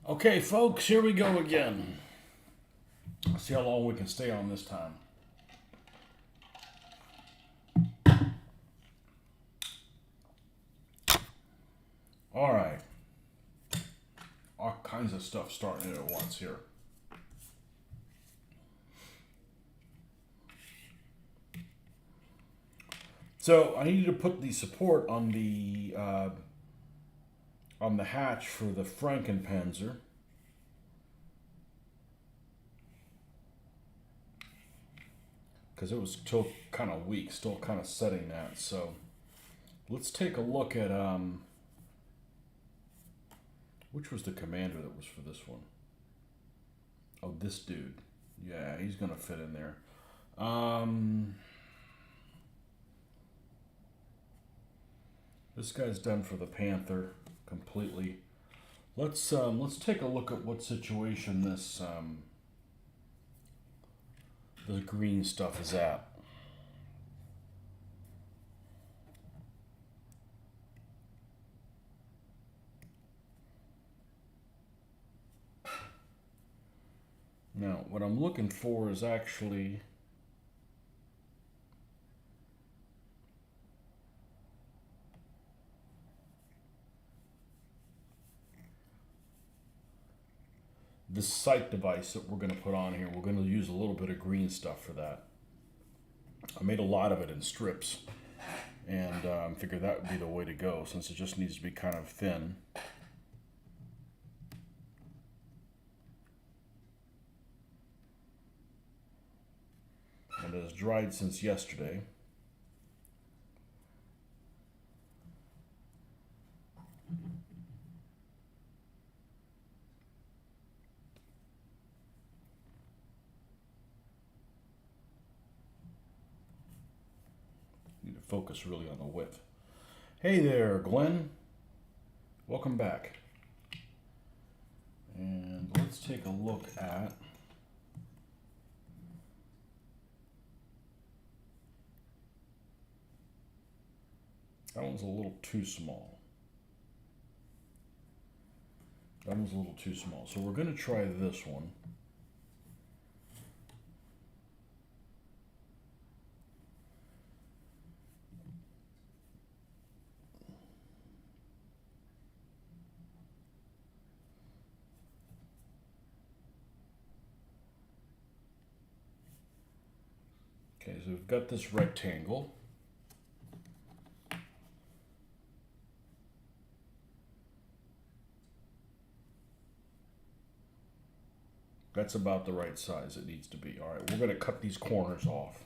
Okay, folks, here we go again. Let's see how long we can stay on this time. All right. All kinds of stuff starting at once here. So I needed to put the support on the hatch for the Frankenpanzer. Because it was still kind of weak, still kind of setting that. So let's take a look at which was the commander that was for this one. Oh, this dude. Yeah, he's gonna fit in there. This guy's done for the Panther completely. Let's take a look at what situation this the green stuff is at. Now, what I'm looking for is actually this sight device that we're going to put on here. We're going to use a little bit of green stuff for that. I made a lot of it in strips, and figured that would be the way to go since it just needs to be kind of thin. And it has dried since yesterday. Need to focus really on the width. Hey there, Glenn. Welcome back. And let's take a look at that one's a little too small. That one's a little too small. So we're going to try this one. Okay, so we've got this rectangle. That's about the right size it needs to be. All right, we're going to cut these corners off.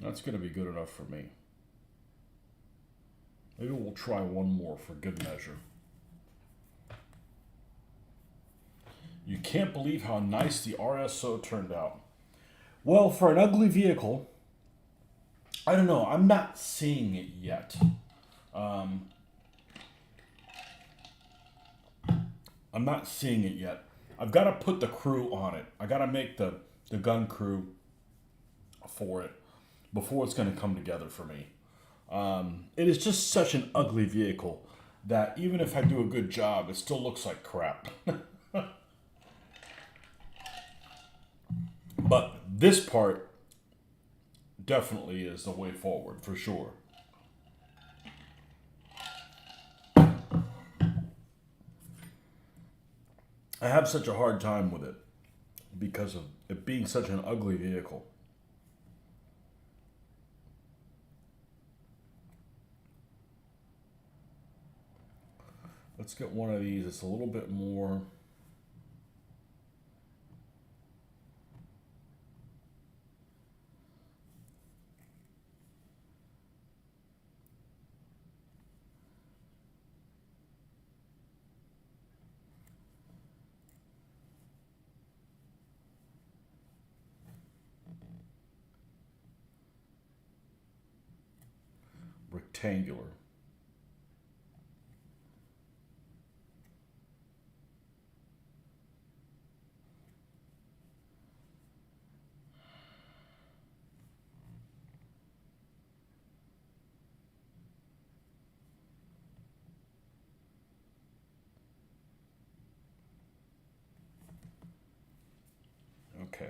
That's going to be good enough for me. Maybe we'll try one more for good measure. You can't believe how nice the RSO turned out. Well, for an ugly vehicle, I don't know. I'm not seeing it yet. I'm not seeing it yet. I've got to put the crew on it. I got to make the gun crew for it before it's going to come together for me. It is just such an ugly vehicle that even if I do a good job, it still looks like crap. But this part definitely is the way forward, for sure. I have such a hard time with it because of it being such an ugly vehicle. Let's get one of these. It's a little bit more. rectangular. Okay.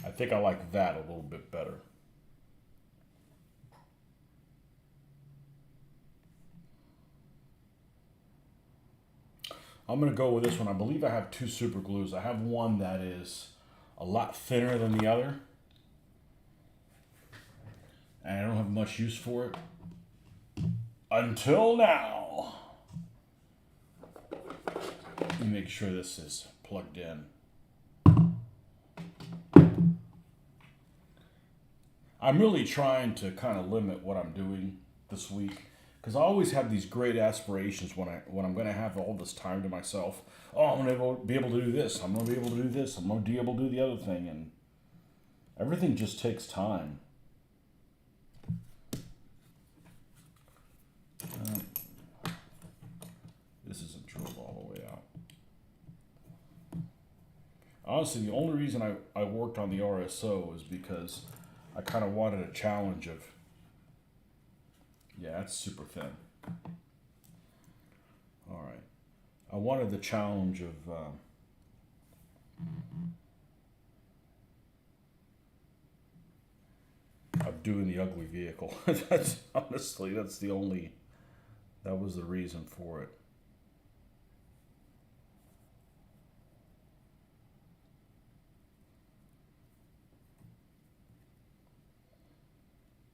I think I like that a little bit better. I'm going to go with this one. I believe I have two super glues. I have one that is a lot thinner than the other, and I don't have much use for it. Until now. Let me make sure this is plugged in. I'm really trying to kind of limit what I'm doing this week because I always have these great aspirations when I'm going to have all this time to myself. Oh, I'm going to be able to do this. I'm going to be able to do this. I'm going to be able to do the other thing, and everything just takes time. This isn't drilled all the way out. Honestly, the only reason I worked on the RSO is because I kind of wanted a challenge of, yeah, that's super thin. All right. I wanted the challenge of doing the ugly vehicle. That's honestly, that was the reason for it.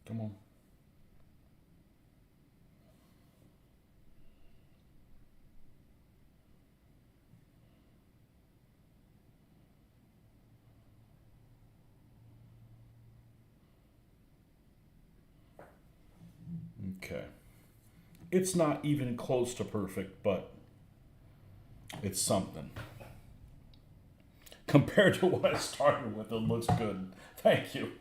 Come on. Okay. It's not even close to perfect, but it's something. Compared to what I started with, it looks good. Thank you.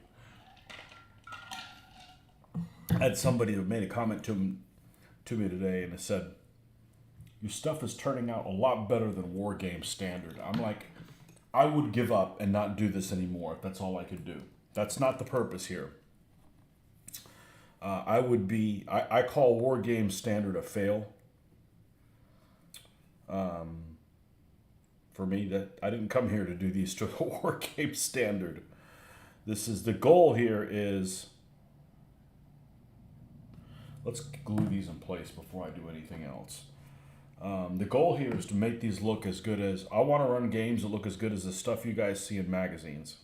I had somebody who made a comment to me today, and it said, "Your stuff is turning out a lot better than War Game Standard." I'm like, I would give up and not do this anymore if that's all I could do. That's not the purpose here. I call War Game Standard a fail. For me, that I didn't come here to do these to a War Game Standard. This is the goal here is, let's glue these in place before I do anything else. The goal here is to make these look as good as, I want to run games that look as good as the stuff you guys see in magazines.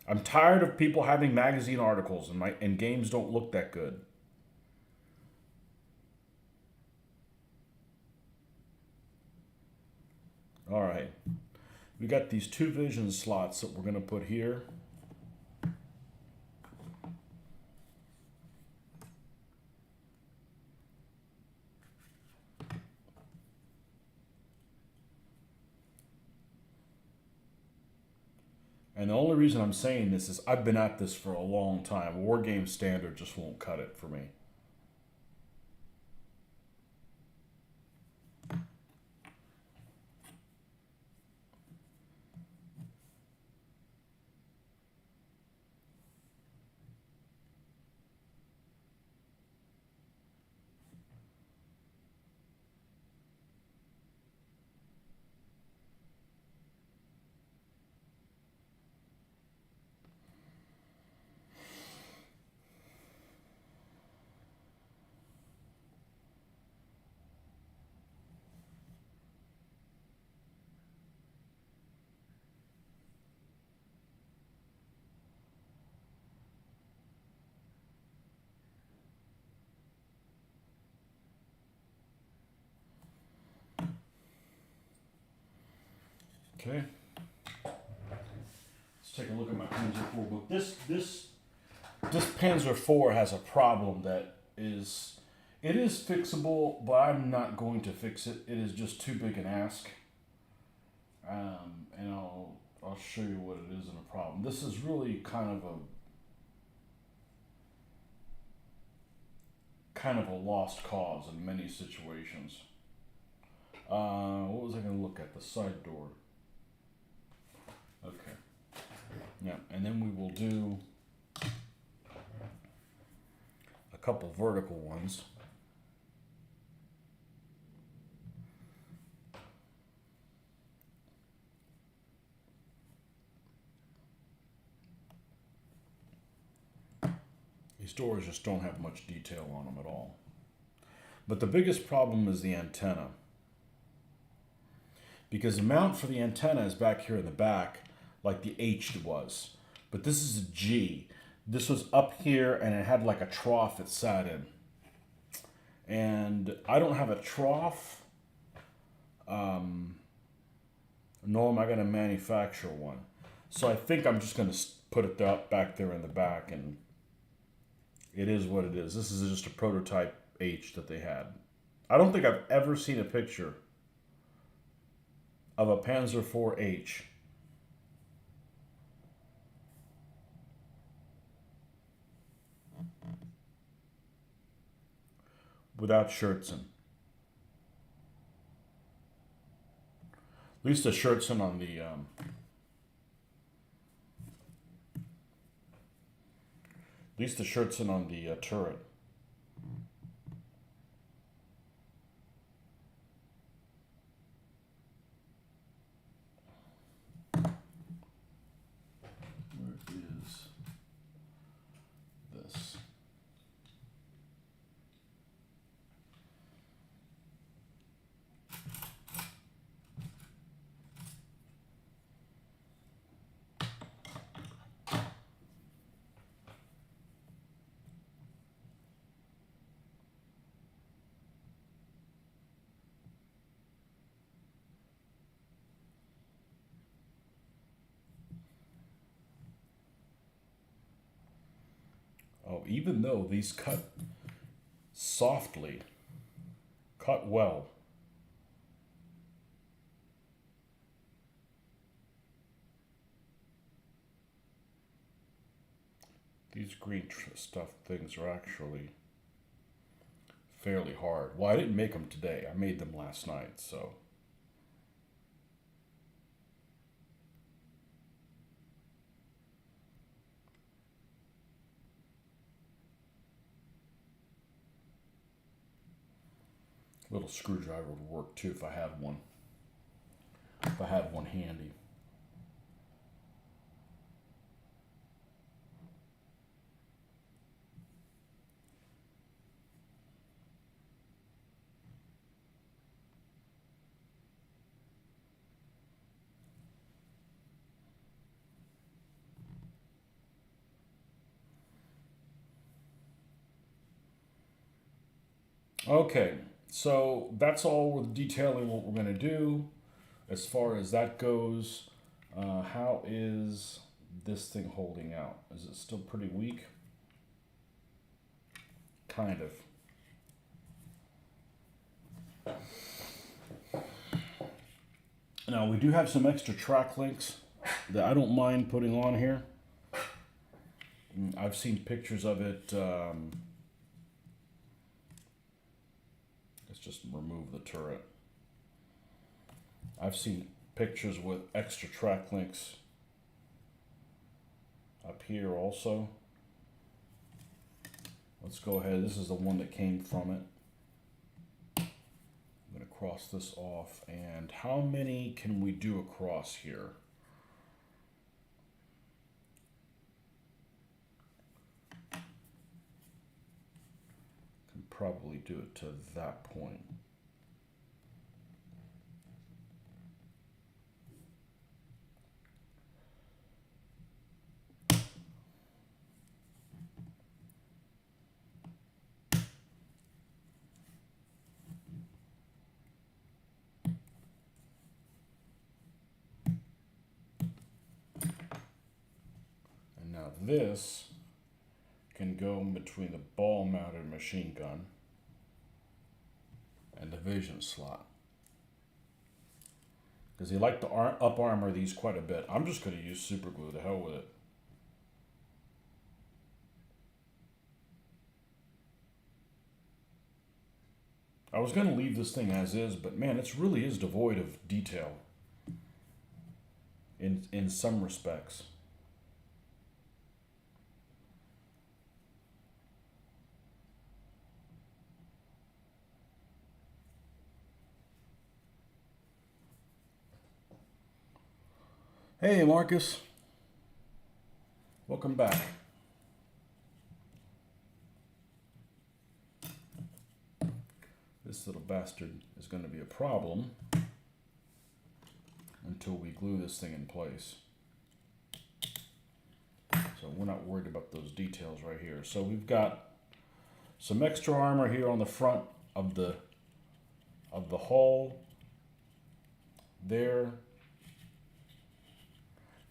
I'm tired of people having magazine articles and games don't look that good. All right. We got these two vision slots that we're going to put here. And the only reason I'm saying this is I've been at this for a long time. War Game Standard just won't cut it for me. Okay. Let's take a look at my Panzer IV book. This Panzer IV has a problem that it is fixable, but I'm not going to fix it. It is just too big an ask. And I'll show you what it is in a problem. This is really kind of kind of a lost cause in many situations. What was I going to look at? The side door. Okay. Yeah, and then we will do a couple vertical ones. These doors just don't have much detail on them at all. But the biggest problem is the antenna. Because the mount for the antenna is back here in the back, like the H was. But this is a G. This was up here and it had like a trough it sat in. And I don't have a trough, nor am I going to manufacture one. So I think I'm just going to put it back there in the back, and it is what it is. This is just a prototype H that they had. I don't think I've ever seen a picture of a Panzer IV H. Without Schertzen. At least the Schertzen on the at least the Schertzen on the turret. Where is this? Oh, even though these cut softly, cut well. These green stuff things are actually fairly hard. Well, I didn't make them today. I made them last night, so. A little screwdriver would work too if I had one. If I had one handy. Okay, so that's all with detailing what we're going to do. As far as that goes, how is this thing holding out? Is it still pretty weak? Kind of. Now, we do have some extra track links that I don't mind putting on here. I've seen pictures of it. Let's just remove the turret. I've seen pictures with extra track links up here also. Let's go ahead. This is the one that came from it. I'm going to cross this off. And how many can we do across here? Can probably do it to that point. This can go in between the ball-mounted machine gun and the vision slot. Because they like to up armor these quite a bit. I'm just going to use super glue. The hell with it. I was going to leave this thing as is, but man, it really is devoid of detail in some respects. Hey, Marcus. Welcome back. This little bastard is going to be a problem until we glue this thing in place. So we're not worried about those details right here. So we've got some extra armor here on the front of the hull. There.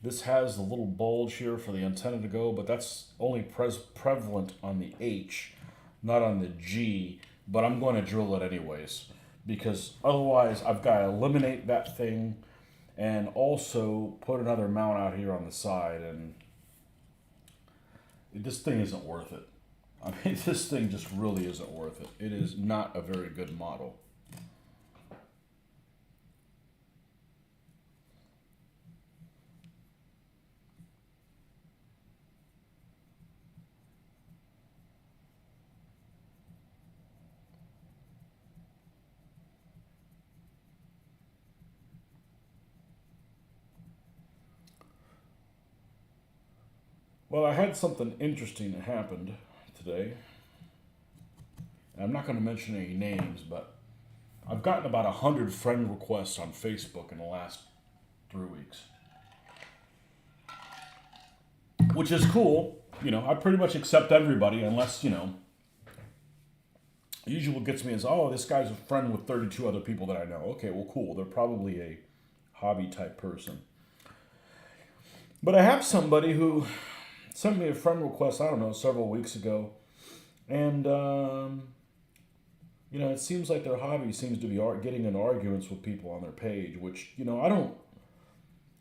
This has the little bulge here for the antenna to go, but that's only prevalent on the H, not on the G. But I'm going to drill it anyways, because otherwise I've got to eliminate that thing and also put another mount out here on the side, and this thing isn't worth it. I mean, this thing just really isn't worth it. It is not a very good model. Well, I had something interesting that happened today. And I'm not going to mention any names, but I've gotten about 100 friend requests on Facebook in the last 3 weeks. Which is cool. You know, I pretty much accept everybody unless, you know, usually what gets me is, oh, this guy's a friend with 32 other people that I know. Okay, well, cool. They're probably a hobby type person. But I have somebody who sent me a friend request, I don't know, several weeks ago. And, you know, it seems like their hobby seems to be getting in arguments with people on their page, which, you know, I don't,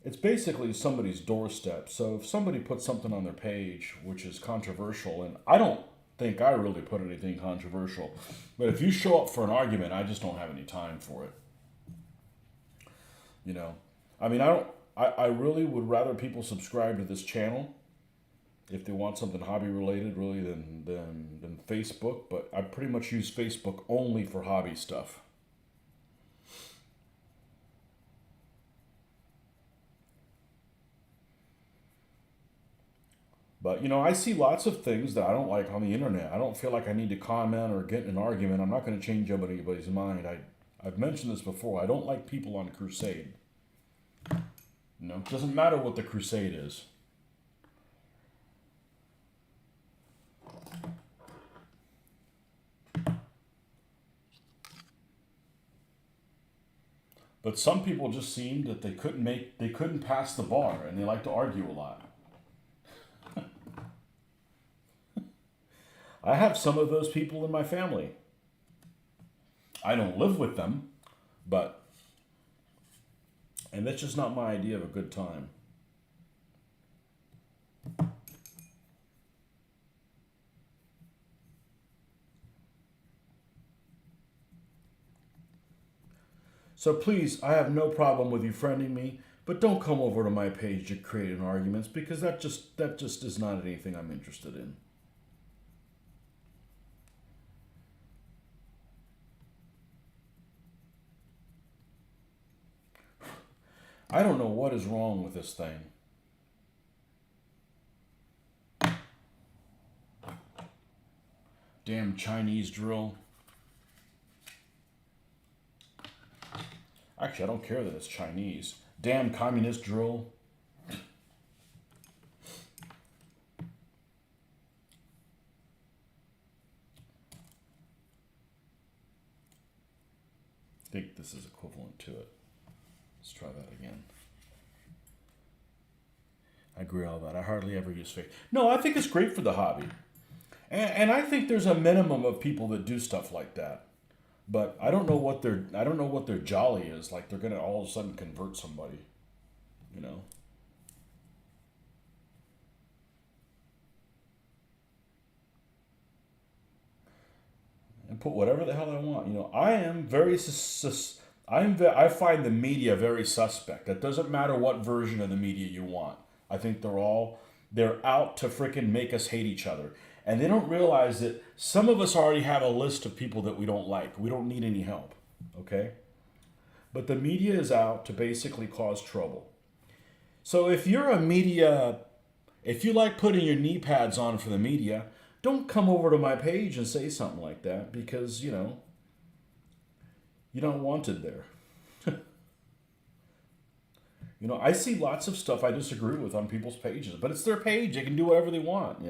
it's basically somebody's doorstep. So if somebody puts something on their page, which is controversial, and I don't think I really put anything controversial, but if you show up for an argument, I just don't have any time for it. You know, I mean, I really would rather people subscribe to this channel if they want something hobby related, really, than Facebook. But I pretty much use Facebook only for hobby stuff. But, you know, I see lots of things that I don't like on the internet. I don't feel like I need to comment or get in an argument. I'm not going to change anybody's mind. I've mentioned this before. I don't like people on crusade. You know, it doesn't matter what the crusade is. But some people just seemed that they couldn't pass the bar, and they like to argue a lot. I have some of those people in my family. I don't live with them, and that's just not my idea of a good time. So please, I have no problem with you friending me, but don't come over to my page to create arguments, because that just is not anything I'm interested in. I don't know what is wrong with this thing. Damn Chinese drill. Actually, I don't care that it's Chinese. Damn communist drill. I think this is equivalent to it. Let's try that again. I agree all that. I hardly ever use fake. No, I think it's great for the hobby. And I think there's a minimum of people that do stuff like that. But I don't know what their jolly is. Like they're gonna all of a sudden convert somebody. You know? And put whatever the hell I want. I am very I find the media very suspect. It doesn't matter what version of the media you want. I think they're out to freaking make us hate each other. And they don't realize that some of us already have a list of people that we don't like. We don't need any help. Okay? But the media is out to basically cause trouble. So if you like putting your knee pads on for the media, don't come over to my page and say something like that because, you're not wanted there. I see lots of stuff I disagree with on people's pages, but it's their page. They can do whatever they want.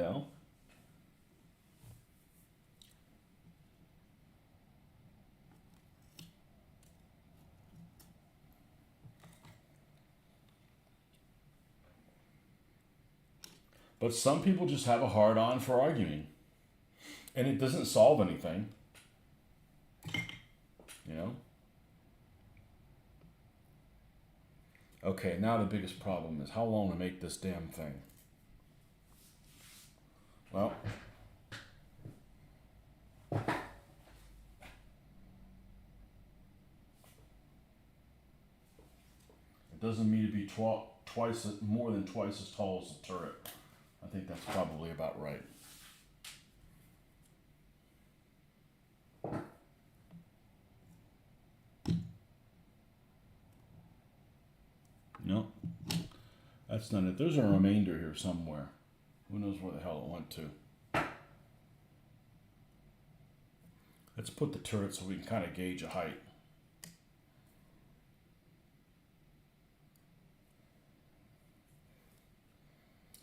But some people just have a hard on for arguing. And it doesn't solve anything. You know? Okay, now the biggest problem is how long to make this damn thing. Well, it doesn't need to be more than twice as tall as the turret. I think that's probably about right. No, that's not it. There's a remainder here somewhere. Who knows where the hell it went to? Let's put the turret so we can kind of gauge a height.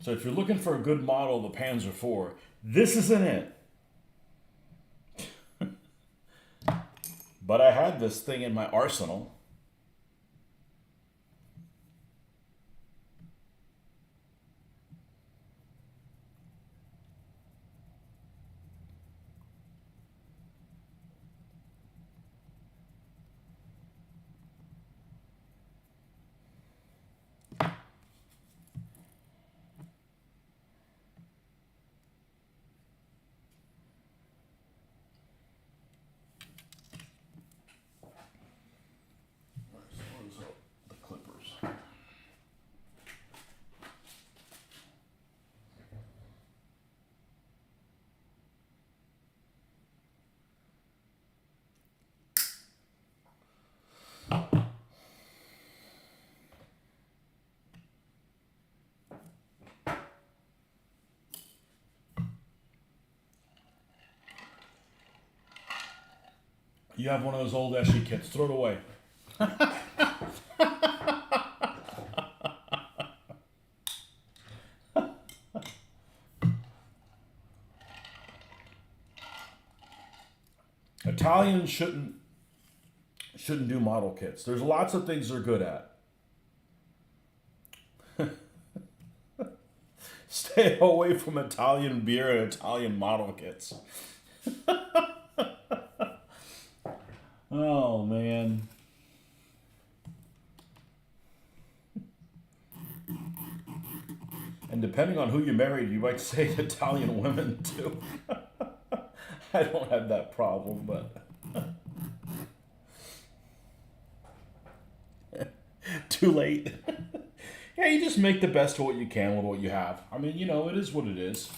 So if you're looking for a good model of the Panzer IV, this isn't it. But I had this thing in my arsenal. The clippers. You have one of those old SE kits, throw it away. Italians shouldn't do model kits. There's lots of things they're good at. Stay away from Italian beer and Italian model kits. Oh, man. And depending on who you married, you might say Italian women too. I don't have that problem, but too late. Yeah, you just make the best of what you can with what you have. I mean, it is what it is.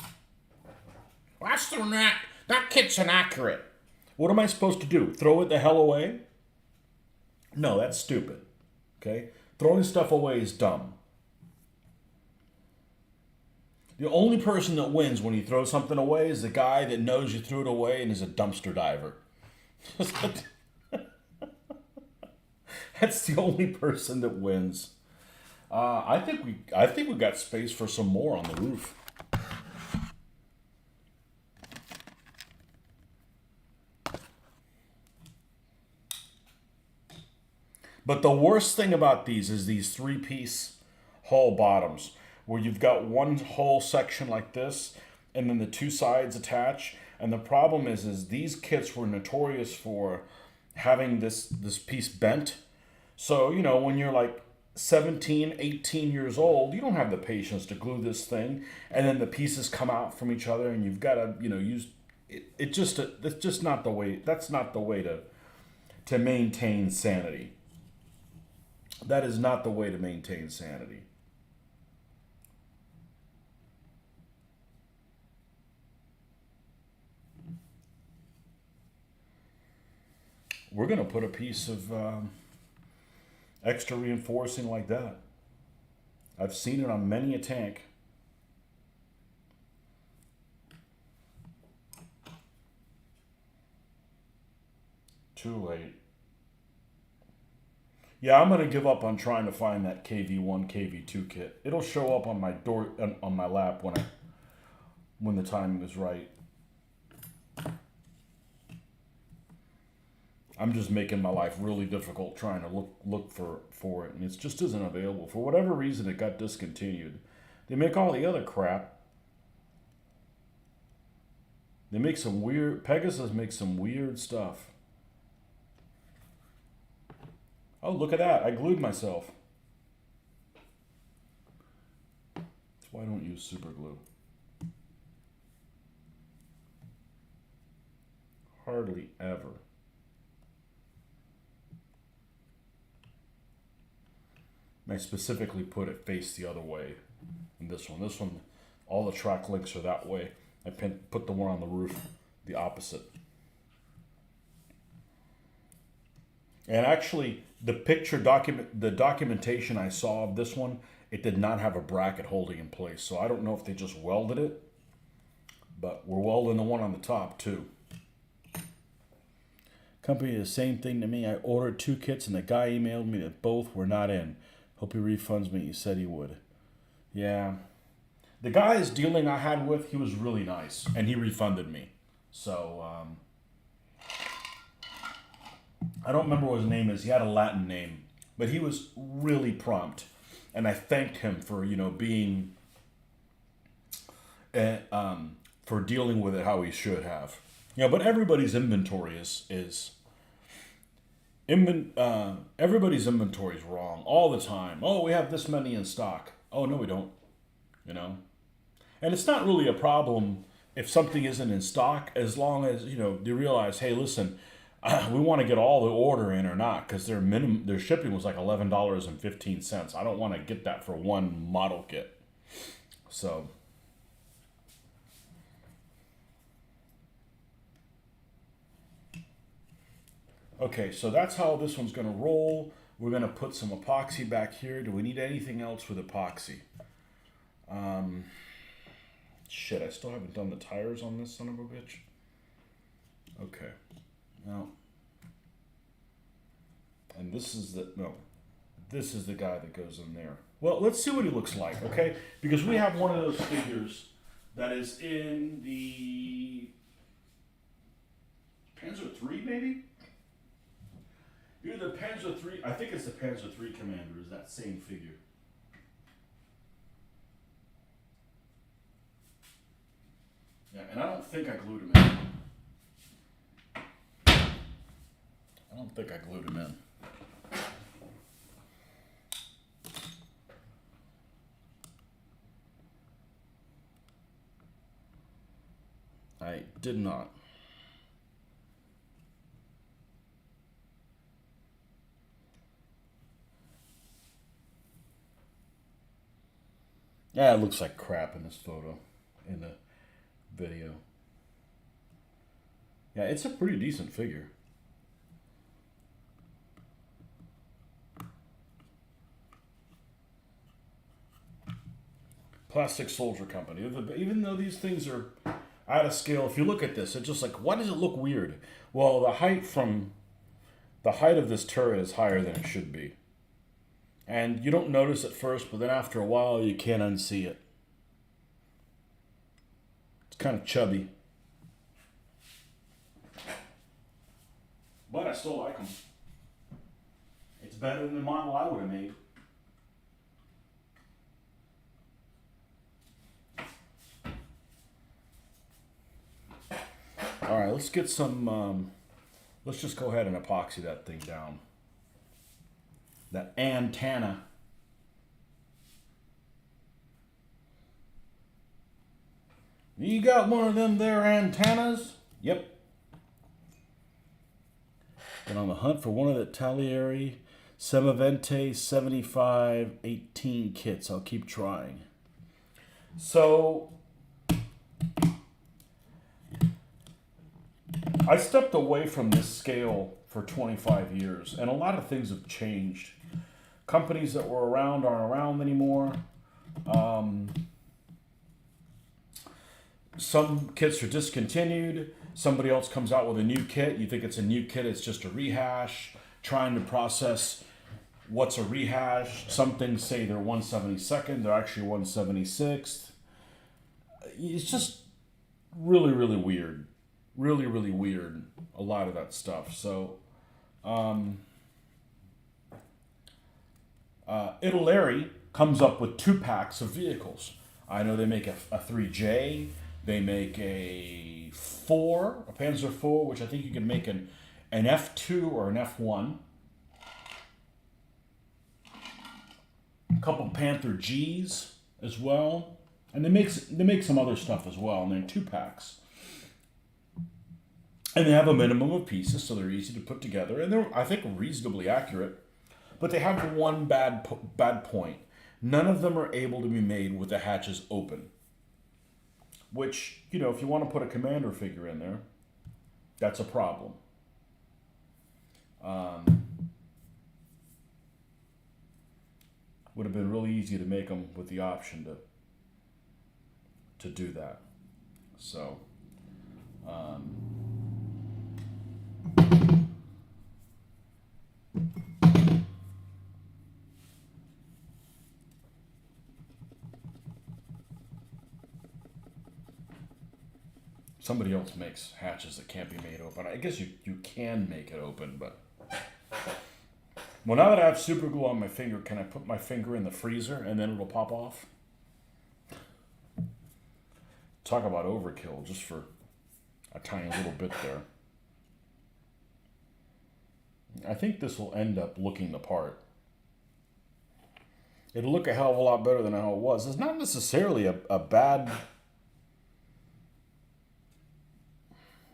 That's that kit's inaccurate. What am I supposed to do? Throw it the hell away? No, that's stupid. Okay? Throwing stuff away is dumb. The only person that wins when you throw something away is the guy that knows you threw it away and is a dumpster diver. That's the only person that wins. I think we got space for some more on the roof. But the worst thing about these is these 3-piece hull bottoms, where you've got one whole section like this, and then the two sides attach. And the problem is these kits were notorious for having this piece bent. So, when you're like 17, 18 years old, you don't have the patience to glue this thing, and then the pieces come out from each other, and you've got to, use That's just not the way. That's not the way to maintain sanity. That is not the way to maintain sanity. We're gonna put a piece of extra reinforcing like that. I've seen it on many a tank. Too late. Yeah, I'm gonna give up on trying to find that KV1, KV2 kit. It'll show up on my door on my lap when the timing is right. I'm just making my life really difficult trying to look for it, and it just isn't available. For whatever reason, it got discontinued. They make all the other crap. They make some weird. Pegasus makes some weird stuff. Oh, look at that! I glued myself. That's why I don't use super glue. Hardly ever. I specifically put it face the other way in this one, all the track links are that way. I put the one on the roof the opposite. And actually, the documentation I saw of this one, it did not have a bracket holding in place. So I don't know if they just welded it, but we're welding the one on the top too. Company did the same thing to me. I ordered 2 kits and the guy emailed me that both were not in. Hope he refunds me. He said he would. Yeah. The guy's dealing I had with, he was really nice. And he refunded me. So, I don't remember what his name is. He had a Latin name. But he was really prompt. And I thanked him for, being... for dealing with it how he should have. But everybody's inventory everybody's inventory is wrong all the time. Oh, we have this many in stock. Oh, no, we don't. And it's not really a problem if something isn't in stock, as long as they realize, hey, listen, we want to get all the order in or not, because their shipping was like $11.15. I don't want to get that for one model kit. So. Okay, so that's how this one's going to roll. We're going to put some epoxy back here. Do we need anything else with epoxy? Shit, I still haven't done the tires on this son of a bitch. Okay. Now, and this is the guy that goes in there. Well, let's see what he looks like, okay? Because we have one of those figures that is in the Panzer III, maybe? Either the Panzer III, I think it's the Panzer III Commander, is that same figure. Yeah, and I don't think I glued him in. I don't think I glued him in. I did not. Yeah, it looks like crap in this photo, in the video. Yeah, it's a pretty decent figure. Plastic Soldier Company. Even though these things are out of scale, if you look at this, it's just like, why does it look weird? Well, the height of this turret is higher than it should be. And you don't notice at first, but then after a while, you can't unsee it. It's kind of chubby. But I still like them. It's better than the model I would have made. All right, let's get some, let's just go ahead and epoxy that thing down. That antenna. You got one of them there antennas? Yep. Been on the hunt for one of the Talieri Semavente 7518 kits. I'll keep trying. So I stepped away from this scale for 25 years, and a lot of things have changed. Companies that were around aren't around anymore. Some kits are discontinued. Somebody else comes out with a new kit. You think it's a new kit, it's just a rehash, trying to process what's a rehash. Some things say they're 172nd, they're actually 176th. It's just really, really weird. Really, really weird. A lot of that stuff. So, Italeri comes up with 2 packs of vehicles. I know they make a 3J. They make a 4, a Panzer 4, which I think you can make an F2 or an F1. A couple Panther Gs as well. And they make some other stuff as well, and they're in 2 packs. And they have a minimum of pieces, so they're easy to put together, and they're, I think, reasonably accurate. But they have one bad point. None of them are able to be made with the hatches open. Which, you know, if you want to put a commander figure in there, that's a problem. Would have been really easy to make them with the option to do that. So, somebody else makes hatches that can't be made open. I guess you can make it open, but... Well, now that I have super glue on my finger, can I put my finger in the freezer and then it'll pop off? Talk about overkill, just for a tiny little bit there. I think this will end up looking the part. It'll look a hell of a lot better than how it was. It's not necessarily a bad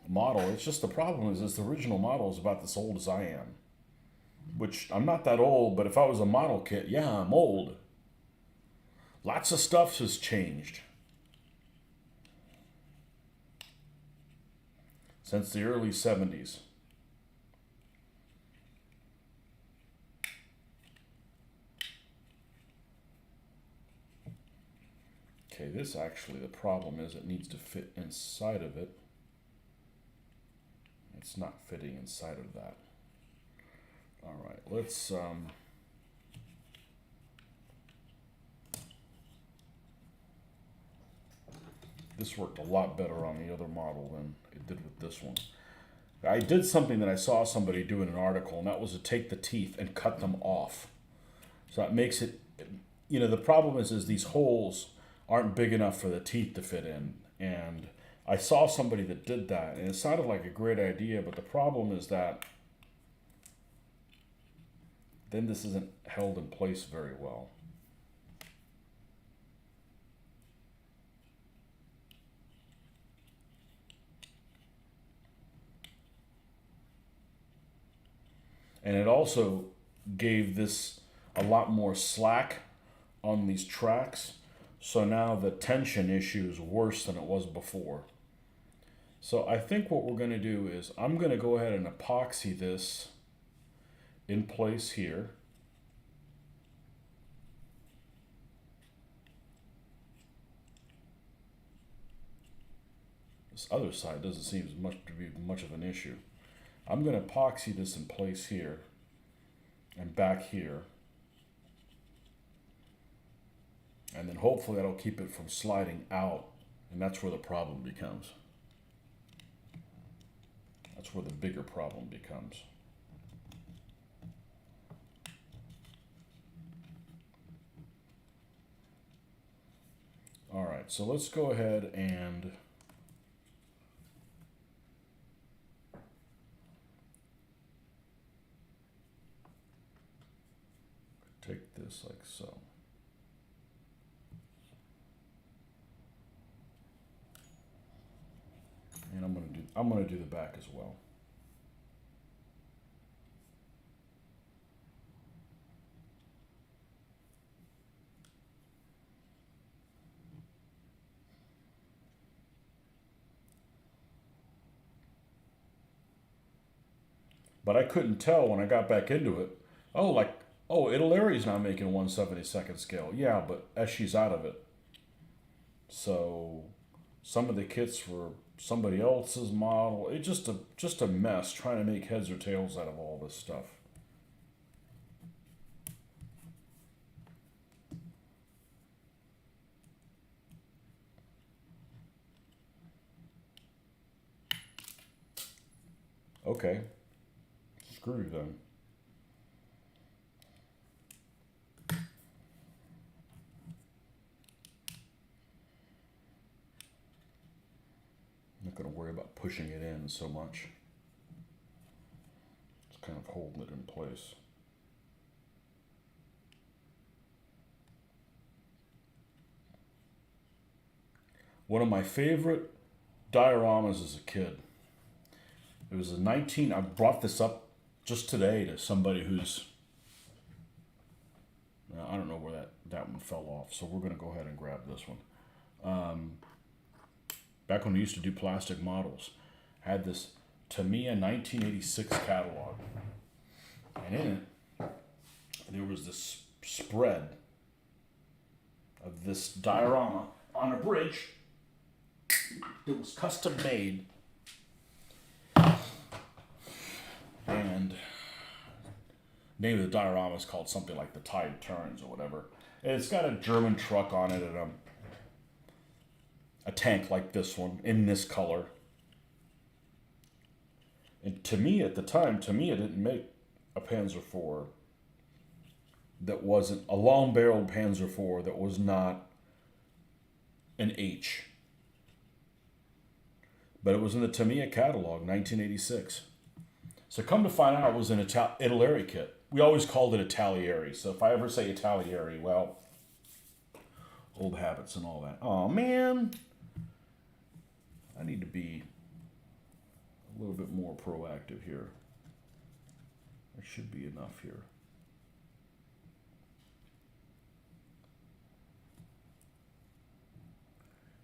model. It's just the problem is the original model is about as old as I am. Which, I'm not that old, but if I was a model kit, yeah, I'm old. Lots of stuff has changed since the early 70s. Okay, this actually, the problem is it needs to fit inside of it. It's not fitting inside of that. All right, let's this worked a lot better on the other model than it did with this one. I did something that I saw somebody do in an article, and that was to take the teeth and cut them off. So that makes it, you know, the problem is these holes aren't big enough for the teeth to fit in. And I saw somebody that did that, and it sounded like a great idea, but the problem is that then this isn't held in place very well. And it also gave this a lot more slack on these tracks. So now the tension issue is worse than it was before. So I think what we're going to do is I'm going to go ahead and epoxy this in place here. This other side doesn't seem to be much of an issue. I'm going to epoxy this in place here and back here. And then hopefully that'll keep it from sliding out. And that's where the problem becomes. That's where the bigger problem becomes. All right, so let's go ahead and take this like so. I'm going to do the back as well. But I couldn't tell when I got back into it. Oh, like, oh, Italary's not making 1/72nd scale. Yeah, but as she's out of it. So some of the kits were somebody else's model. It just a mess trying to make heads or tails out of all this stuff. Okay, screw them. I'm not going to worry about pushing it in so much. Just kind of holding it in place. One of my favorite dioramas as a kid. It was a 19. I brought this up just today to somebody who's. I don't know where that one fell off, so we're going to go ahead and grab this one. Back when we used to do plastic models, had this Tamiya 1986 catalog. And in it, there was this spread of this diorama on a bridge that was custom made. And the name of the diorama is called something like The Tide Turns or whatever. And it's got a German truck on it and a tank like this one in this color. And to me, at the time, Tamiya didn't make a Panzer IV that wasn't a long-barreled Panzer IV that was not an H. But it was in the Tamiya catalog, 1986. So come to find out, it was an Italeri kit. We always called it Italieri. So if I ever say Italieri, well, old habits and all that. Oh man, I need to be a little bit more proactive here. There should be enough here.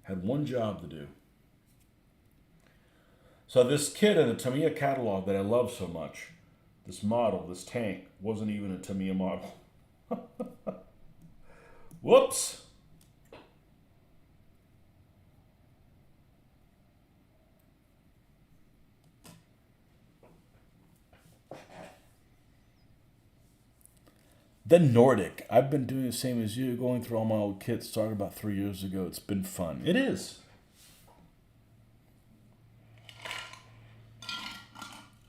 Had one job to do. So this kit in the Tamiya catalog that I love so much, this model, this tank, wasn't even a Tamiya model. Whoops! Then Nordic. I've been doing the same as you, going through all my old kits, started about 3 years ago. It's been fun. It is.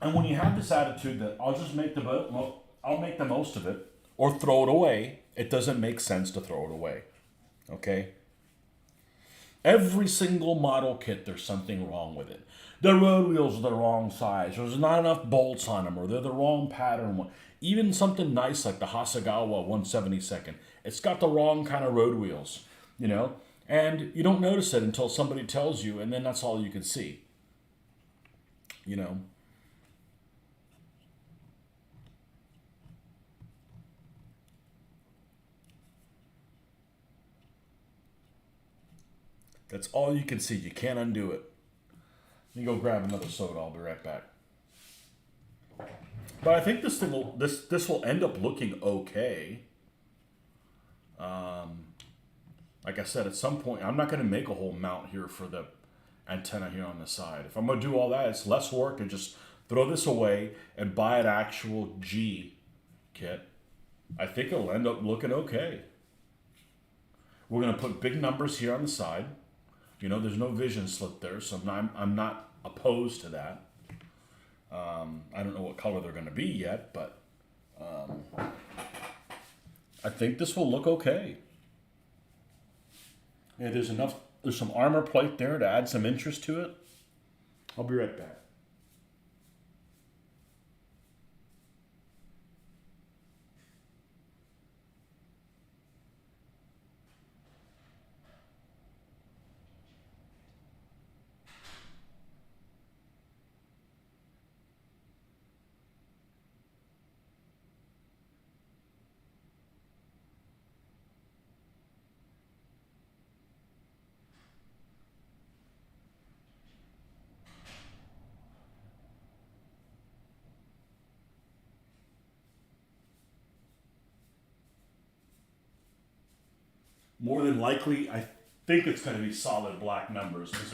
And when you have this attitude that I'll just make I'll make the most of it, or throw it away, it doesn't make sense to throw it away. Okay? Every single model kit, there's something wrong with it. The road wheels are the wrong size, or there's not enough bolts on them, or they're the wrong pattern. Even something nice like the Hasegawa 1/72nd, it's got the wrong kind of road wheels, you know? And you don't notice it until somebody tells you, and then that's all you can see. You know? That's all you can see. You can't undo it. Let me go grab another soda. I'll be right back. But I think this will end up looking okay. Like I said, at some point, I'm not going to make a whole mount here for the antenna here on the side. If I'm going to do all that, it's less work and just throw this away and buy an actual G kit. I think it'll end up looking okay. We're going to put big numbers here on the side. You know, there's no vision slit there, so I'm not opposed to that. I don't know what color they're going to be yet, but I think this will look okay. Yeah, there's some armor plate there to add some interest to it. I'll be right back. More than likely, I think it's going to be solid black numbers because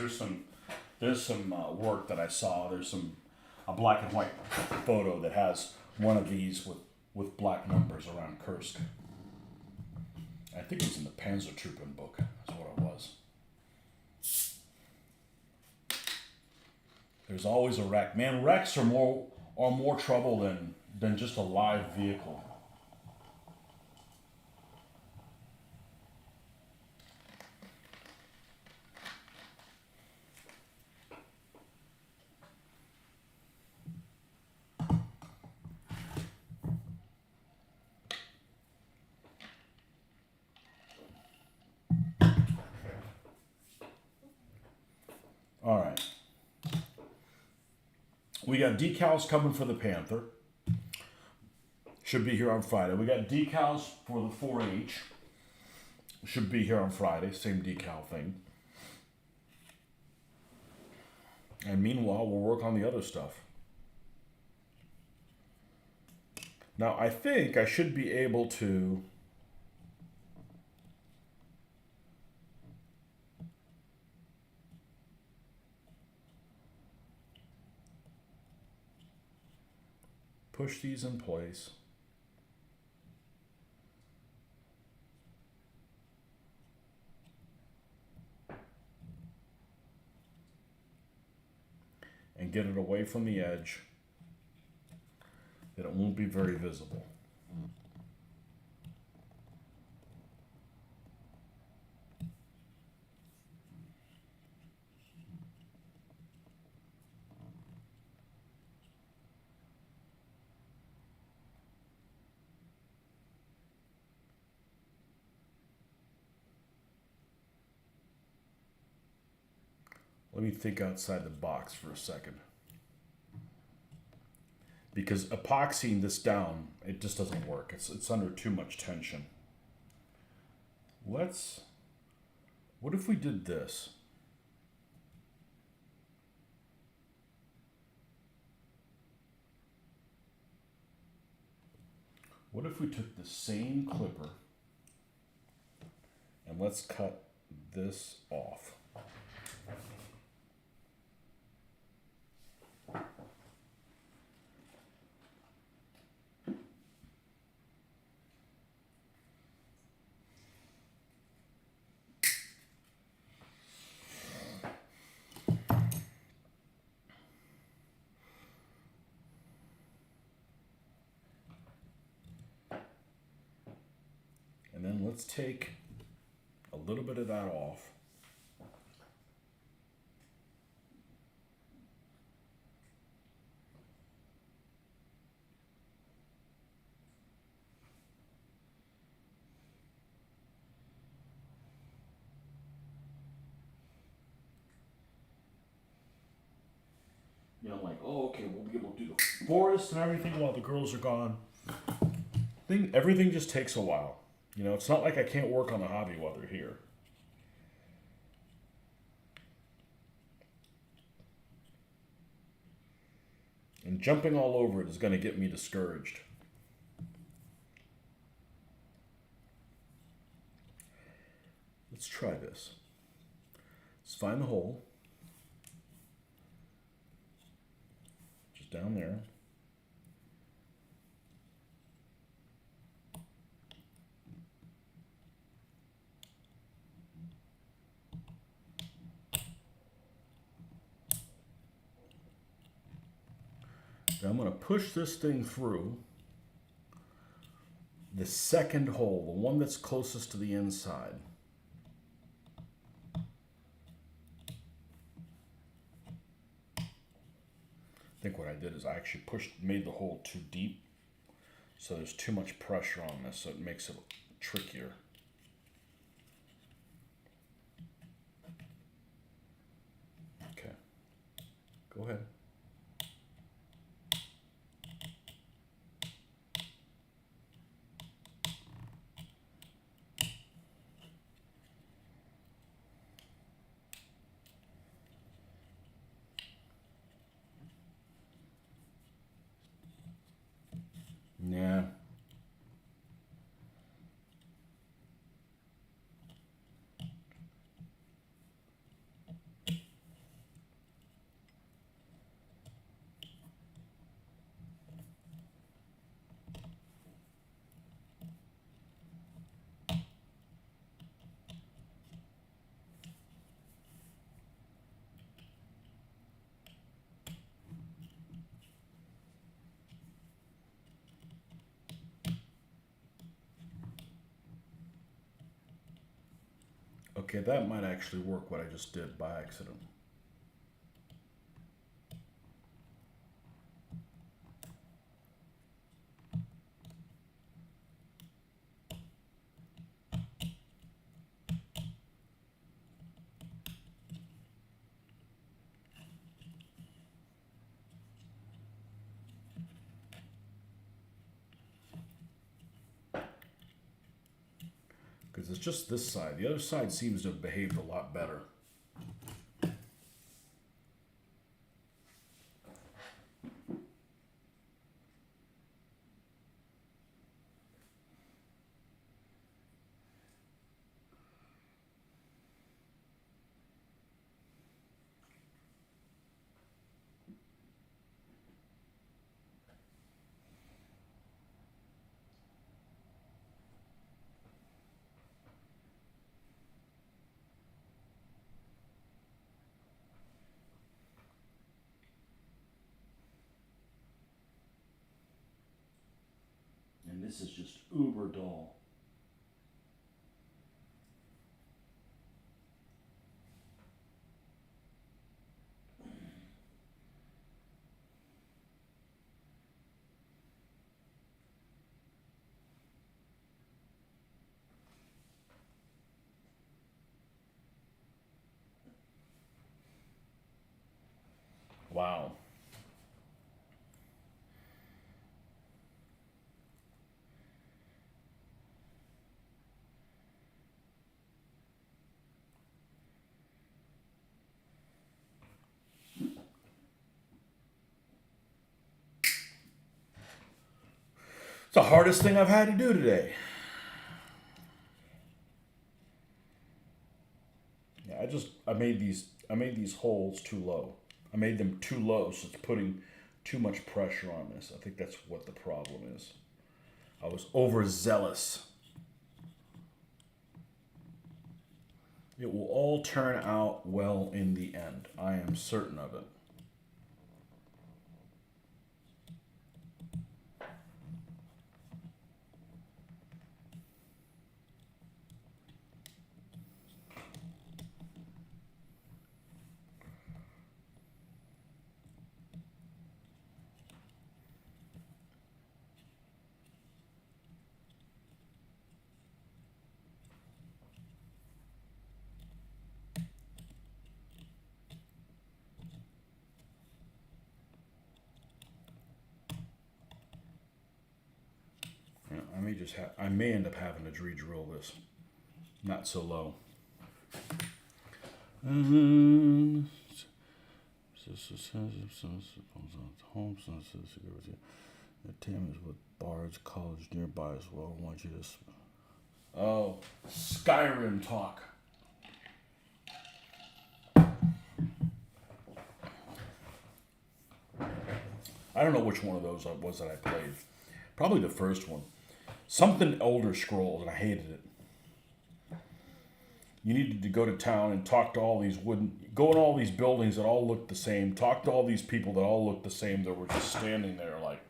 there's some work that I saw. There's a black and white photo that has one of these with black numbers around Kursk. I think it was in the Panzertruppen book. That's what it was. There's always a wreck. Man, wrecks are more trouble than just a live vehicle. All right. We got decals coming for the Panther. Should be here on Friday. We got decals for the 4-H. Should be here on Friday. Same decal thing. And meanwhile, we'll work on the other stuff. Now, I think I should be able to push these in place. And get it away from the edge that it won't be very visible. Let me think outside the box for a second. Because epoxying this down, it just doesn't work. It's under too much tension. What if we did this? What if we took the same clipper and let's cut this off? And then let's take a little bit of that off. I'm like, oh, okay, we'll be able to do the forest and everything while the girls are gone. Everything just takes a while. It's not like I can't work on the hobby while they're here. And jumping all over it is going to get me discouraged. Let's try this. Let's find the hole. Just down there. Now I'm going to push this thing through the second hole, the one that's closest to the inside. I think what I did is I actually made the hole too deep, so there's too much pressure on this, so it makes it trickier. Okay, go ahead. Yeah. Okay, that might actually work what I just did by accident. Because it's just this side. The other side seems to have behaved a lot better. And this is just uber dull. Wow. It's the hardest thing I've had to do today. Yeah, I made these holes too low. I made them too low, so it's putting too much pressure on this. I think that's what the problem is. I was overzealous. It will all turn out well in the end. I am certain of it. Yeah, I may end up having to re-drill this. Not so low. Tam's with Bard's College nearby as well. I want you to. Oh, Skyrim talk. I don't know which one of those was that I played. Probably the first one. Something Elder Scrolls, and I hated it. You needed to go to town and talk to all these go in all these buildings that all looked the same, talk to all these people that all looked the same that were just standing there like.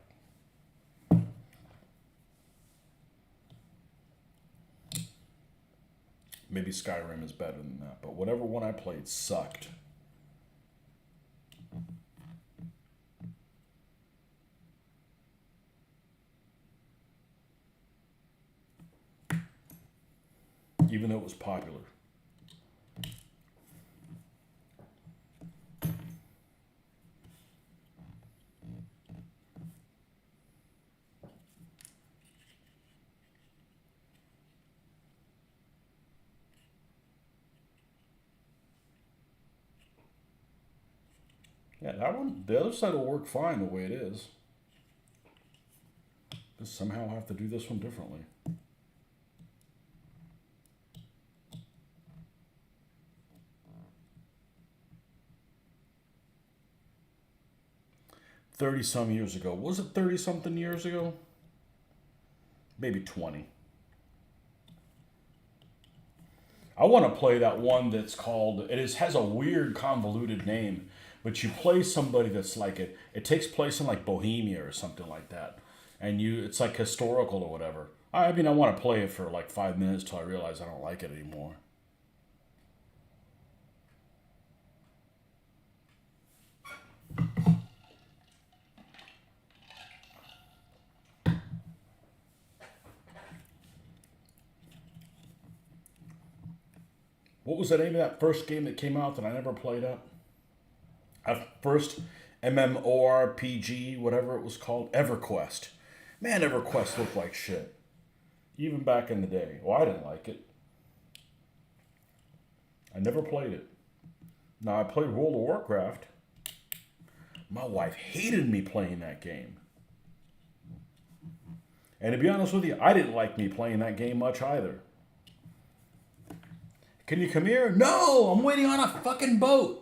Maybe Skyrim is better than that, but whatever one I played sucked. Even though it was popular. Yeah, that one, the other side will work fine the way it is. Just somehow have to do this one differently. $30-some years ago. Was it 30-something years ago? Maybe 20. I want to play that one that's called. Has a weird, convoluted name, but you play somebody that's like it. It takes place in like Bohemia or something like that, and it's like historical or whatever. I mean, I want to play it for like 5 minutes till I realize I don't like it anymore. What was the name of that first game that came out that I never played up? At first MMORPG, whatever it was called, EverQuest. Man, EverQuest looked like shit. Even back in the day. Well, I didn't like it. I never played it. Now, I played World of Warcraft. My wife hated me playing that game. And to be honest with you, I didn't like me playing that game much either. Can you come here? No, I'm waiting on a fucking boat.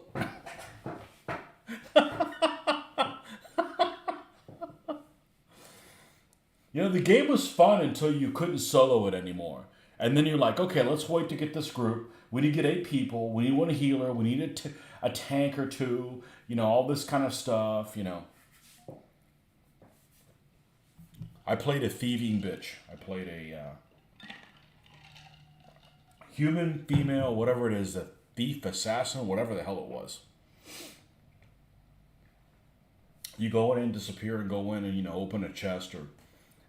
You know, the game was fun until you couldn't solo it anymore. And then you're like, okay, let's wait to get this group. We need to get 8 people. We need one healer. We need a tank or 2. You know, all this kind of stuff, you know. I played a thieving bitch. I played a human, female, whatever it is, a thief, assassin, whatever the hell it was. You go in and disappear and go in and, you know, open a chest. Or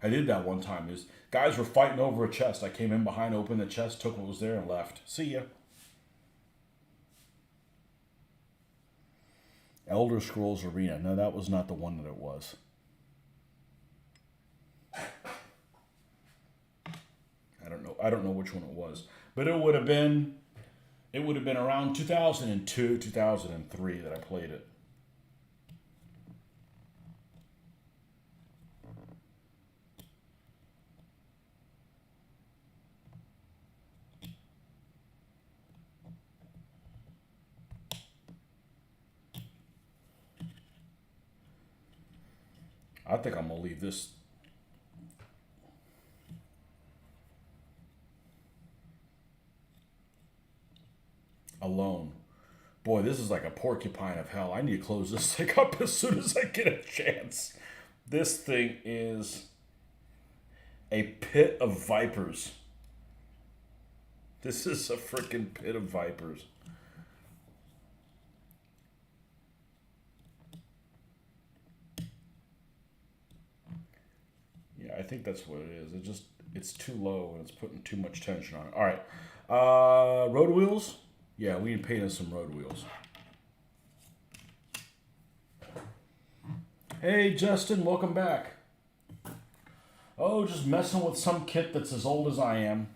I did that one time. Is guys were fighting over a chest. I came in behind, opened the chest, took what was there, and left. See ya. Elder Scrolls Arena. No, that was not the one that it was. I don't know which one it was. But it would have been around 2002, 2003 that I played it. I think I'm going to leave this alone. Boy, this is like a porcupine of hell. I need to close this thing up as soon as I get a chance. This thing is a pit of vipers. This is a freaking pit of vipers. Yeah, I think that's what it is. It's too low and it's putting too much tension on it. All right. Road wheels? Yeah, we need to paint in some road wheels. Hey, Justin, welcome back. Oh, just messing with some kit that's as old as I am.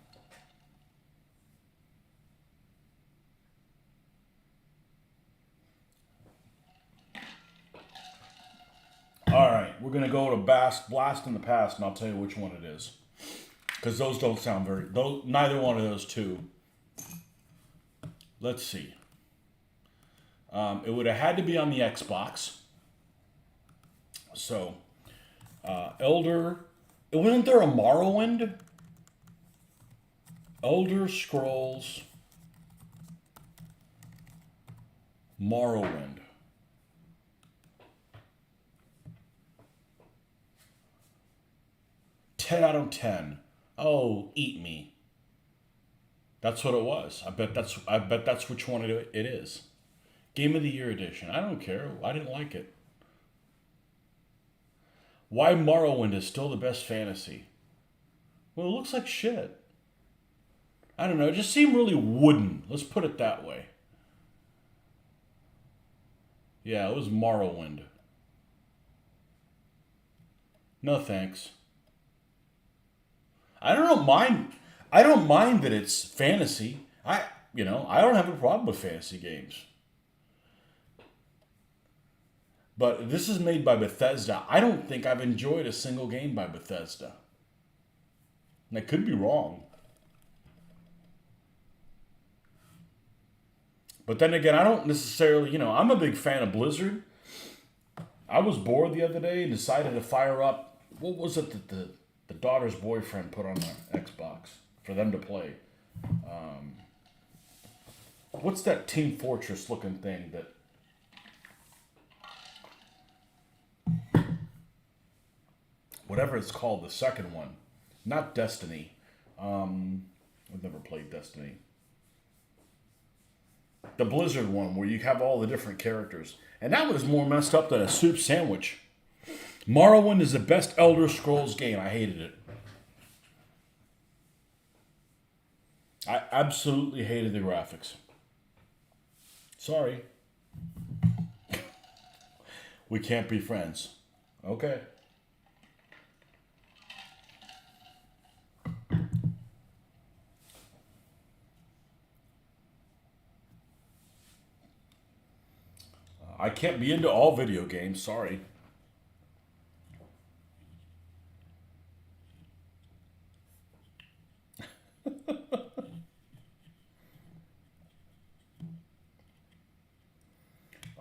All right, we're going to go to Blast in the Past, and I'll tell you which one it is. Because those don't sound neither one of those two. Let's see. It would have had to be on the Xbox. So, wasn't there a Morrowind? Elder Scrolls Morrowind. 10 out of 10. Oh, eat me. That's what it was. I bet that's which one it is. Game of the Year edition. I don't care. I didn't like it. Why Morrowind is still the best fantasy? Well, it looks like shit. I don't know. It just seemed really wooden. Let's put it that way. Yeah, it was Morrowind. No thanks. I don't mind that it's fantasy. I don't have a problem with fantasy games. But this is made by Bethesda. I don't think I've enjoyed a single game by Bethesda. And I could be wrong. But then again, I don't necessarily, I'm a big fan of Blizzard. I was bored the other day and decided to fire up, what was it that the daughter's boyfriend put on the Xbox for them to play? What's that Team Fortress looking thing that... Whatever it's called, the second one. Not Destiny. I've never played Destiny. The Blizzard one, where you have all the different characters. And that was more messed up than a soup sandwich. Morrowind is the best Elder Scrolls game. I hated it. I absolutely hated the graphics. Sorry. We can't be friends. Okay. I can't be into all video games. Sorry.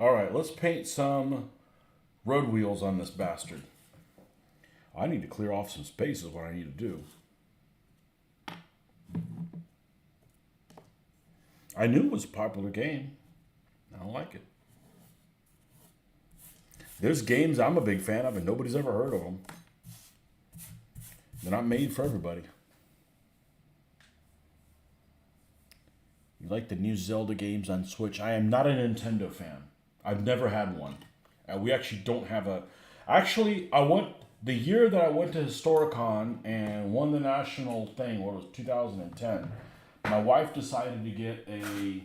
All right, let's paint some road wheels on this bastard. I need to clear off some space is what I need to do. I knew it was a popular game. I don't like it. There's games I'm a big fan of and nobody's ever heard of them. They're not made for everybody. You like the new Zelda games on Switch? I am not a Nintendo fan. I've never had one. We actually don't have a. Actually, I went the year that I went to Historicon and won the national thing. What was 2010? My wife decided to get a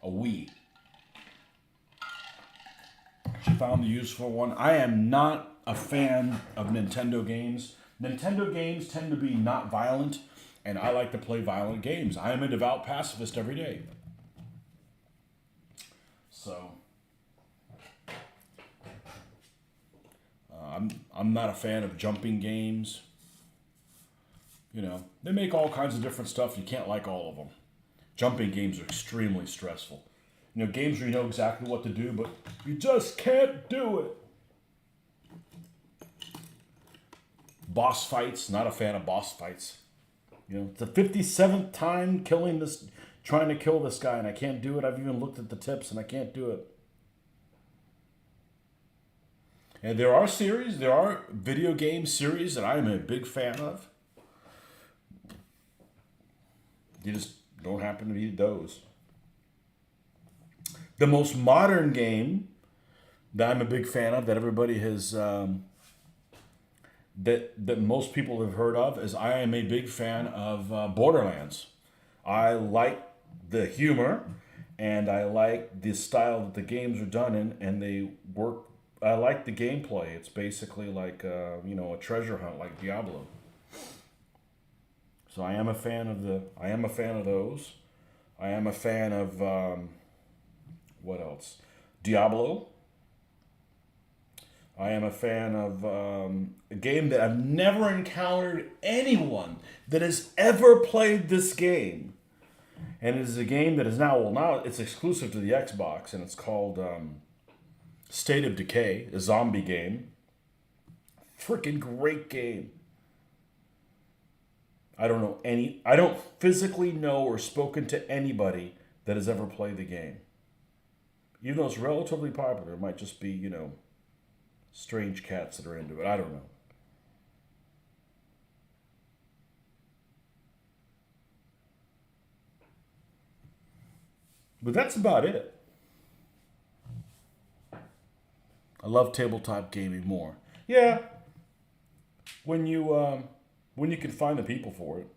Wii. She found the use for one. I am not a fan of Nintendo games. Nintendo games tend to be not violent, and I like to play violent games. I am a devout pacifist every day. So, I'm not a fan of jumping games. You know, they make all kinds of different stuff. You can't like all of them. Jumping games are extremely stressful. You know, games where you know exactly what to do, but you just can't do it. Boss fights, not a fan of boss fights. You know, it's the 57th time trying to kill this guy, and I can't do it. I've even looked at the tips, and I can't do it. And there are video game series that I am a big fan of. You just don't happen to be those. The most modern game that I'm a big fan of, that everybody has, that most people have heard of, is I am a big fan of Borderlands. I like the humor, and I like the style that the games are done in, and they work. I like the gameplay. It's basically like a treasure hunt, like Diablo. So I am a fan of those. I am a fan of what else? Diablo. I am a fan of a game that I've never encountered anyone that has ever played this game. And it is a game that is now it's exclusive to the Xbox, and it's called State of Decay, a zombie game. Freaking great game. I don't physically know or spoken to anybody that has ever played the game. Even though it's relatively popular, it might just be, strange cats that are into it. I don't know. But that's about it. I love tabletop gaming more. Yeah, when you can find the people for it.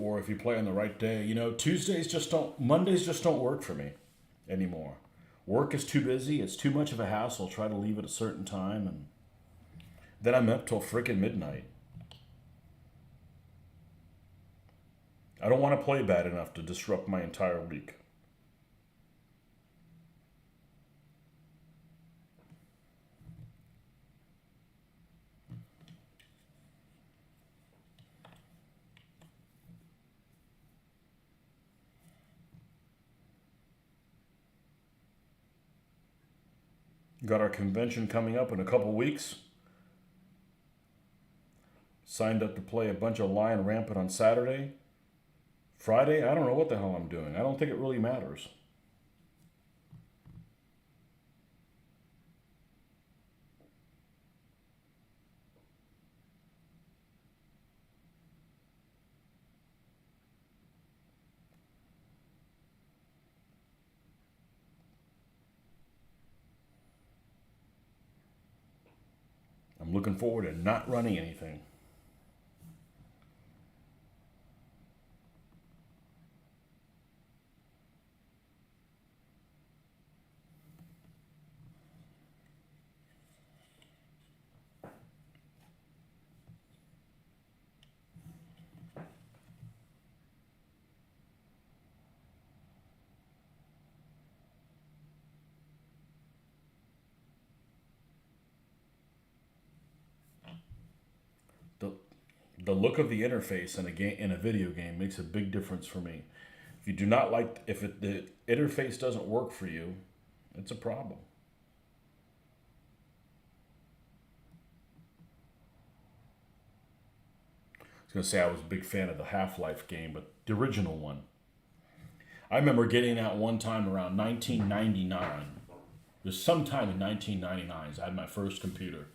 Or if you play on the right day, Mondays just don't work for me anymore. Work is too busy, it's too much of a hassle, try to leave at a certain time, and then I'm up till frickin' midnight. I don't want to play bad enough to disrupt my entire week. Got our convention coming up in a couple weeks. Signed up to play a bunch of Lion Rampant on Saturday. Friday, I don't know what the hell I'm doing. I don't think it really matters. I'm looking forward to not running anything. The, the look of the interface in a game in a video game makes a big difference for me. If you do not like, the interface doesn't work for you, it's a problem. I was gonna say I was a big fan of the Half-Life game, but the original one. I remember getting that one time around 1999. It was sometime in 1999. I had my first computer,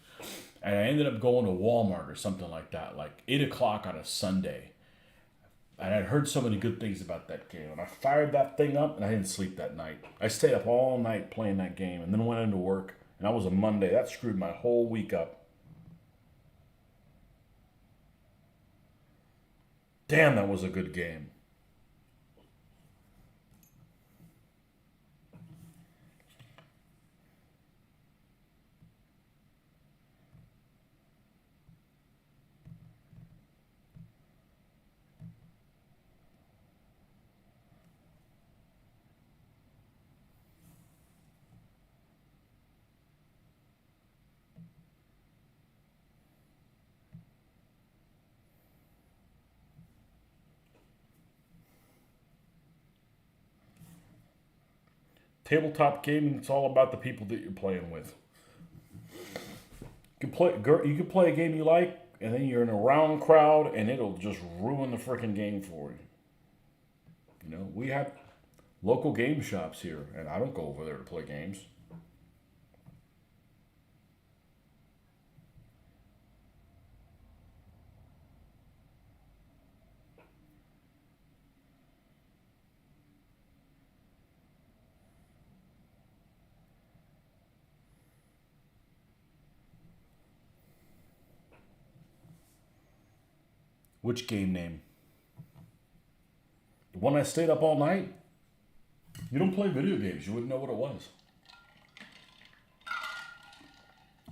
and I ended up going to Walmart or something like that, like 8 o'clock on a Sunday. And I'd heard so many good things about that game, and I fired that thing up, and I didn't sleep that night. I stayed up all night playing that game, and then went into work, and that was a Monday. That screwed my whole week up. Damn, that was a good game. Tabletop gaming, it's all about the people that you're playing with. You can play a game you like, and then you're in a round crowd, and it'll just ruin the freaking game for you. You know, we have local game shops here, and I don't go over there to play games. Which game name? The one I stayed up all night? You don't play video games. You wouldn't know what it was.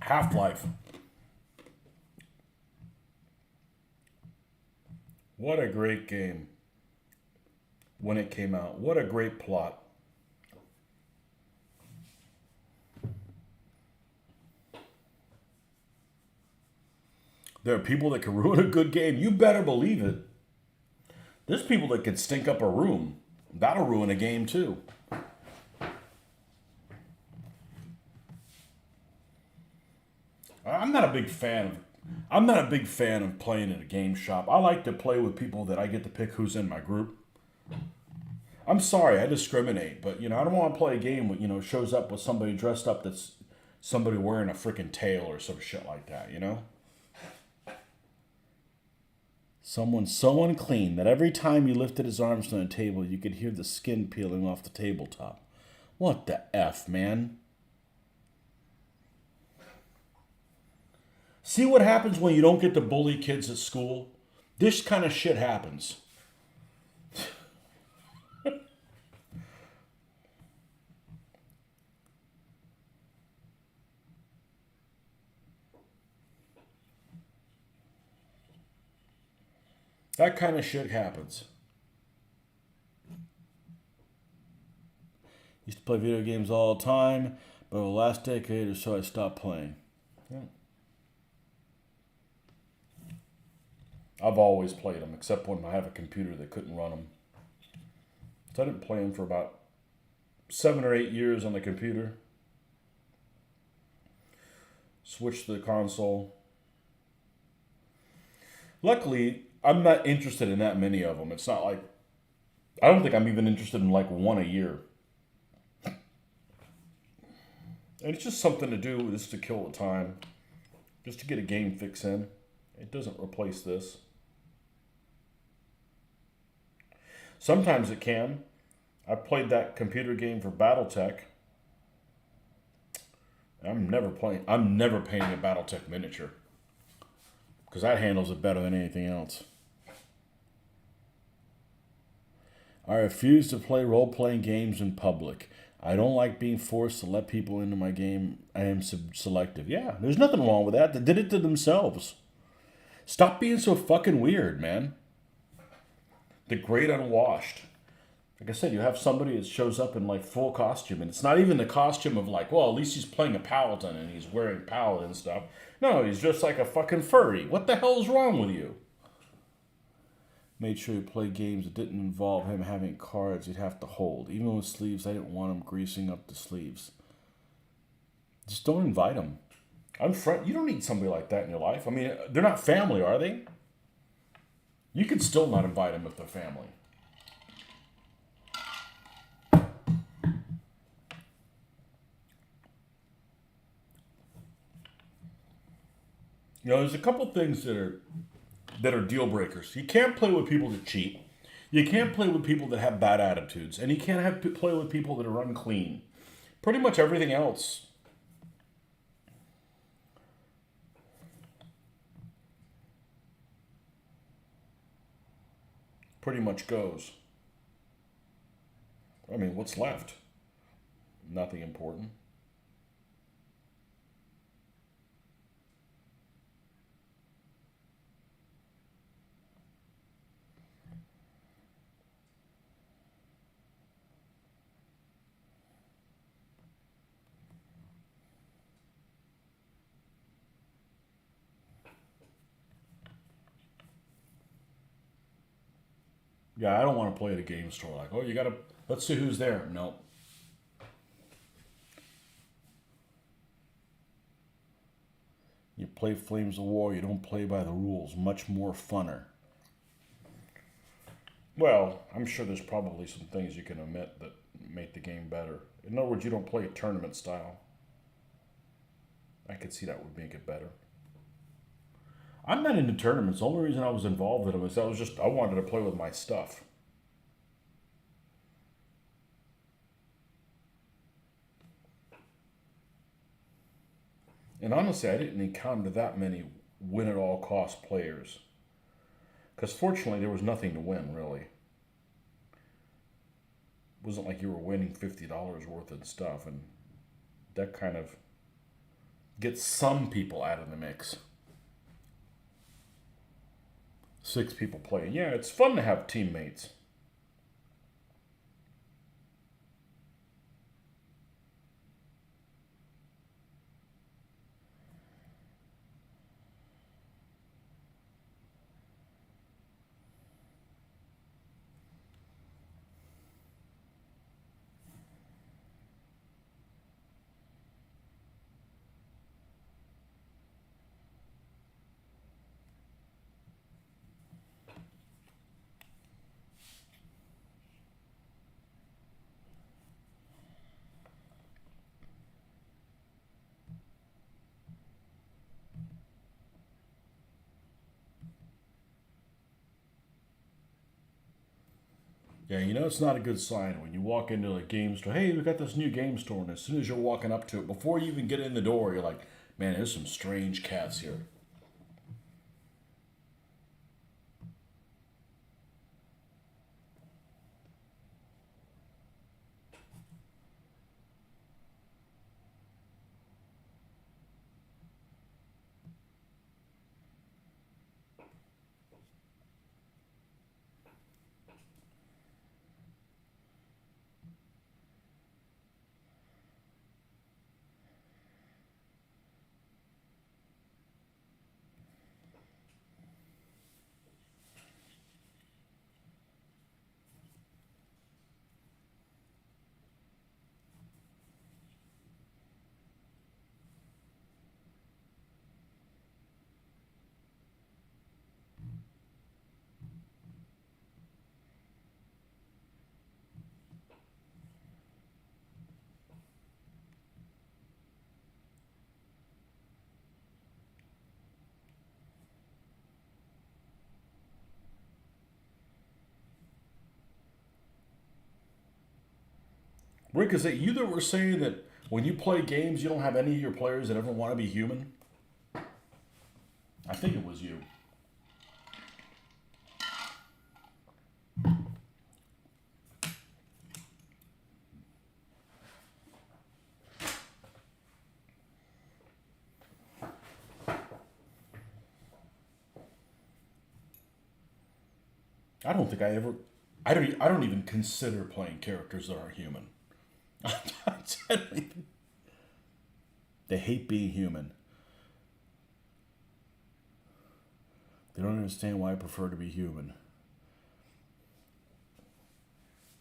Half-Life. What a great game when it came out. What a great plot. There are people that can ruin a good game. You better believe it. There's people that can stink up a room. That'll ruin a game too. I'm not a big fan of I'm not a big fan of playing at a game shop. I like to play with people that I get to pick who's in my group. I'm sorry, I discriminate, but I don't want to play a game with shows up with somebody dressed up that's somebody wearing a freaking tail or some shit like that. Someone so unclean that every time he lifted his arms from the table, you could hear the skin peeling off the tabletop. What the F, man? See what happens when you don't get to bully kids at school? This kind of shit happens. That kind of shit happens. Used to play video games all the time, but over the last decade or so I stopped playing. Yeah. I've always played them, except when I have a computer that couldn't run them. So I didn't play them for about 7 or 8 years on the computer. Switch to the console. Luckily, I'm not interested in that many of them. It's not like I don't think I'm even interested in like one a year. And it's just something to do just to kill the time, just to get a game fix in. It doesn't replace this. Sometimes it can. I played that computer game for BattleTech. I'm never playing. I'm never painting a BattleTech miniature because that handles it better than anything else. I refuse to play role-playing games in public. I don't like being forced to let people into my game. I am selective. Yeah, there's nothing wrong with that. They did it to themselves. Stop being so fucking weird, man. The great unwashed. Like I said, you have somebody that shows up in like full costume, and it's not even the costume of like, well, at least he's playing a paladin and he's wearing paladin stuff. No, he's just like a fucking furry. What the hell's wrong with you? Made sure he played games that didn't involve him having cards he'd have to hold. Even with sleeves, I didn't want him greasing up the sleeves. Just don't invite him. You don't need somebody like that in your life. I mean, they're not family, are they? You can still not invite them if they're family. You know, there's a couple things that are deal breakers. You can't play with people that cheat. You can't play with people that have bad attitudes, and you can't play with people that are unclean. Pretty much everything else. Pretty much goes. I mean, what's left? Nothing important. Yeah, I don't want to play at a game store. Like, oh, let's see who's there. No. You play Flames of War, you don't play by the rules. Much more funner. Well, I'm sure there's probably some things you can omit that make the game better. In other words, you don't play it tournament style. I could see that would make it better. I'm not into tournaments. The only reason I was involved in them is I wanted to play with my stuff. And honestly, I didn't encounter that many win at all cost players. Because fortunately, there was nothing to win, really. It wasn't like you were winning $50 worth of stuff, and that kind of gets some people out of the mix. 6 people playing. Yeah, it's fun to have teammates. Yeah, you know it's not a good sign when you walk into a game store. Hey, we got this new game store, and as soon as you're walking up to it, before you even get in the door, you're like, man, there's some strange cats here. Rick, is it you that were saying that when you play games, you don't have any of your players that ever want to be human? I think it was you. I don't think I ever. I don't even consider playing characters that aren't human. They hate being human. They don't understand why I prefer to be human.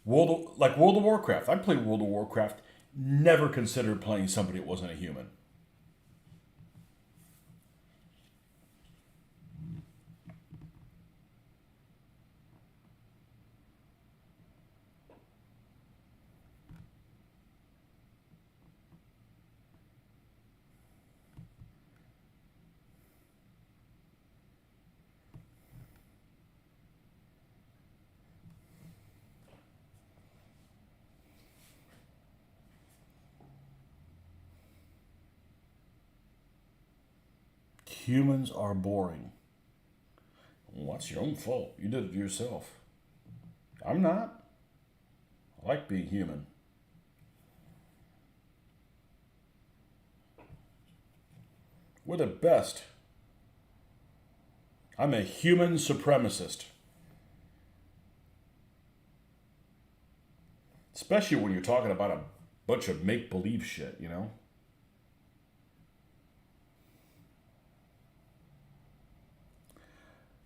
World of Warcraft. I played World of Warcraft. Never considered playing somebody that wasn't a human. Humans are boring. Well, that's your own fault. You did it to yourself. I'm not. I like being human. We're the best. I'm a human supremacist. Especially when you're talking about a bunch of make believe shit, you know?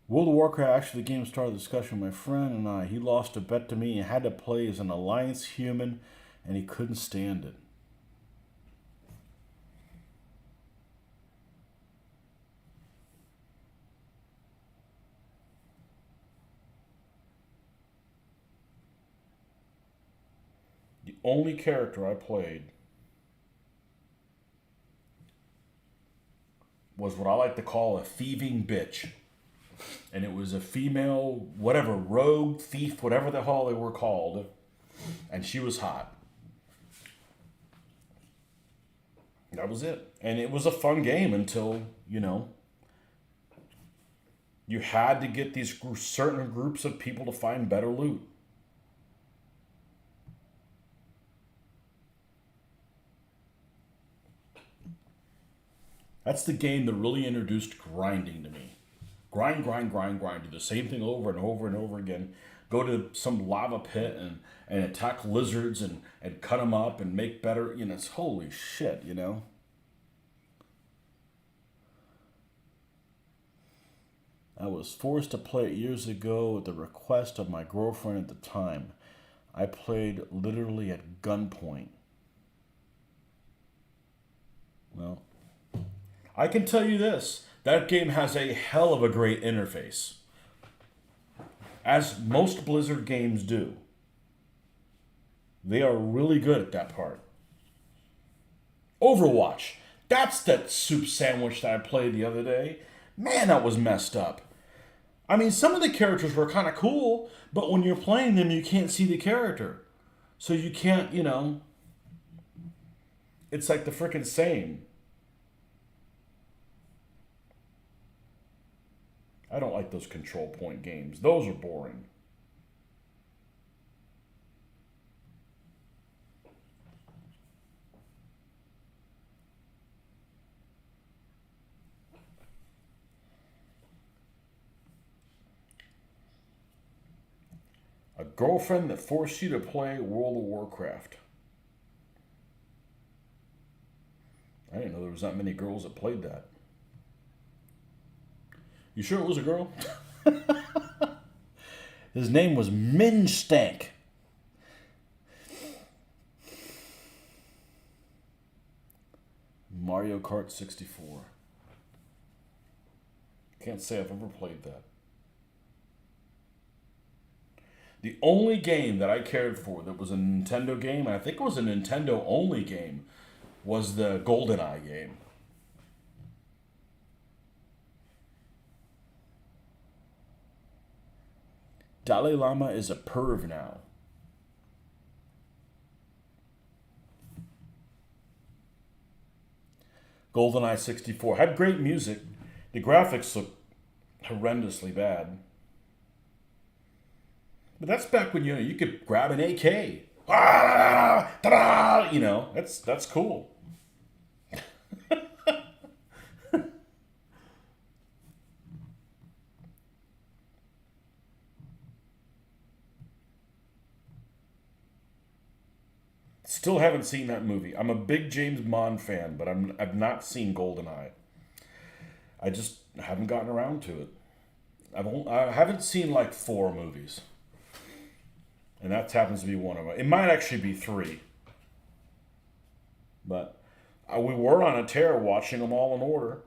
World of Warcraft, actually, the game started the discussion with my friend and I. He lost a bet to me and had to play as an alliance human, and he couldn't stand it. The only character I played was what I like to call a thieving bitch. And it was a female, whatever, rogue, thief, whatever the hell they were called. And she was hot. That was it. And it was a fun game until, you had to get these certain groups of people to find better loot. That's the game that really introduced grinding to me. Grind, grind, grind, grind. Do the same thing over and over and over again. Go to some lava pit and attack lizards and cut them up and make better. It's holy shit, I was forced to play it years ago at the request of my girlfriend at the time. I played literally at gunpoint. Well, I can tell you this. That game has a hell of a great interface. As most Blizzard games do. They are really good at that part. Overwatch. That's that soup sandwich that I played the other day. Man, that was messed up. I mean, some of the characters were kind of cool, but when you're playing them, you can't see the character. So you can't, it's like the frickin' same. I don't like those control point games. Those are boring. A girlfriend that forced you to play World of Warcraft. I didn't know there was that many girls that played that. You sure it was a girl? His name was Minstank. Mario Kart 64. Can't say I've ever played that. The only game that I cared for that was a Nintendo game, and I think it was a Nintendo only game, was the GoldenEye game. Dalai Lama is a perv now. GoldenEye 64 had great music. The graphics look horrendously bad. But that's back when you could grab an AK. Ah, ta-da! That's cool. Still haven't seen that movie. I'm a big James Bond fan, but I've not seen GoldenEye. I just haven't gotten around to it. I haven't seen like four movies, and that happens to be one of them. It might actually be three, but we were on a tear watching them all in order.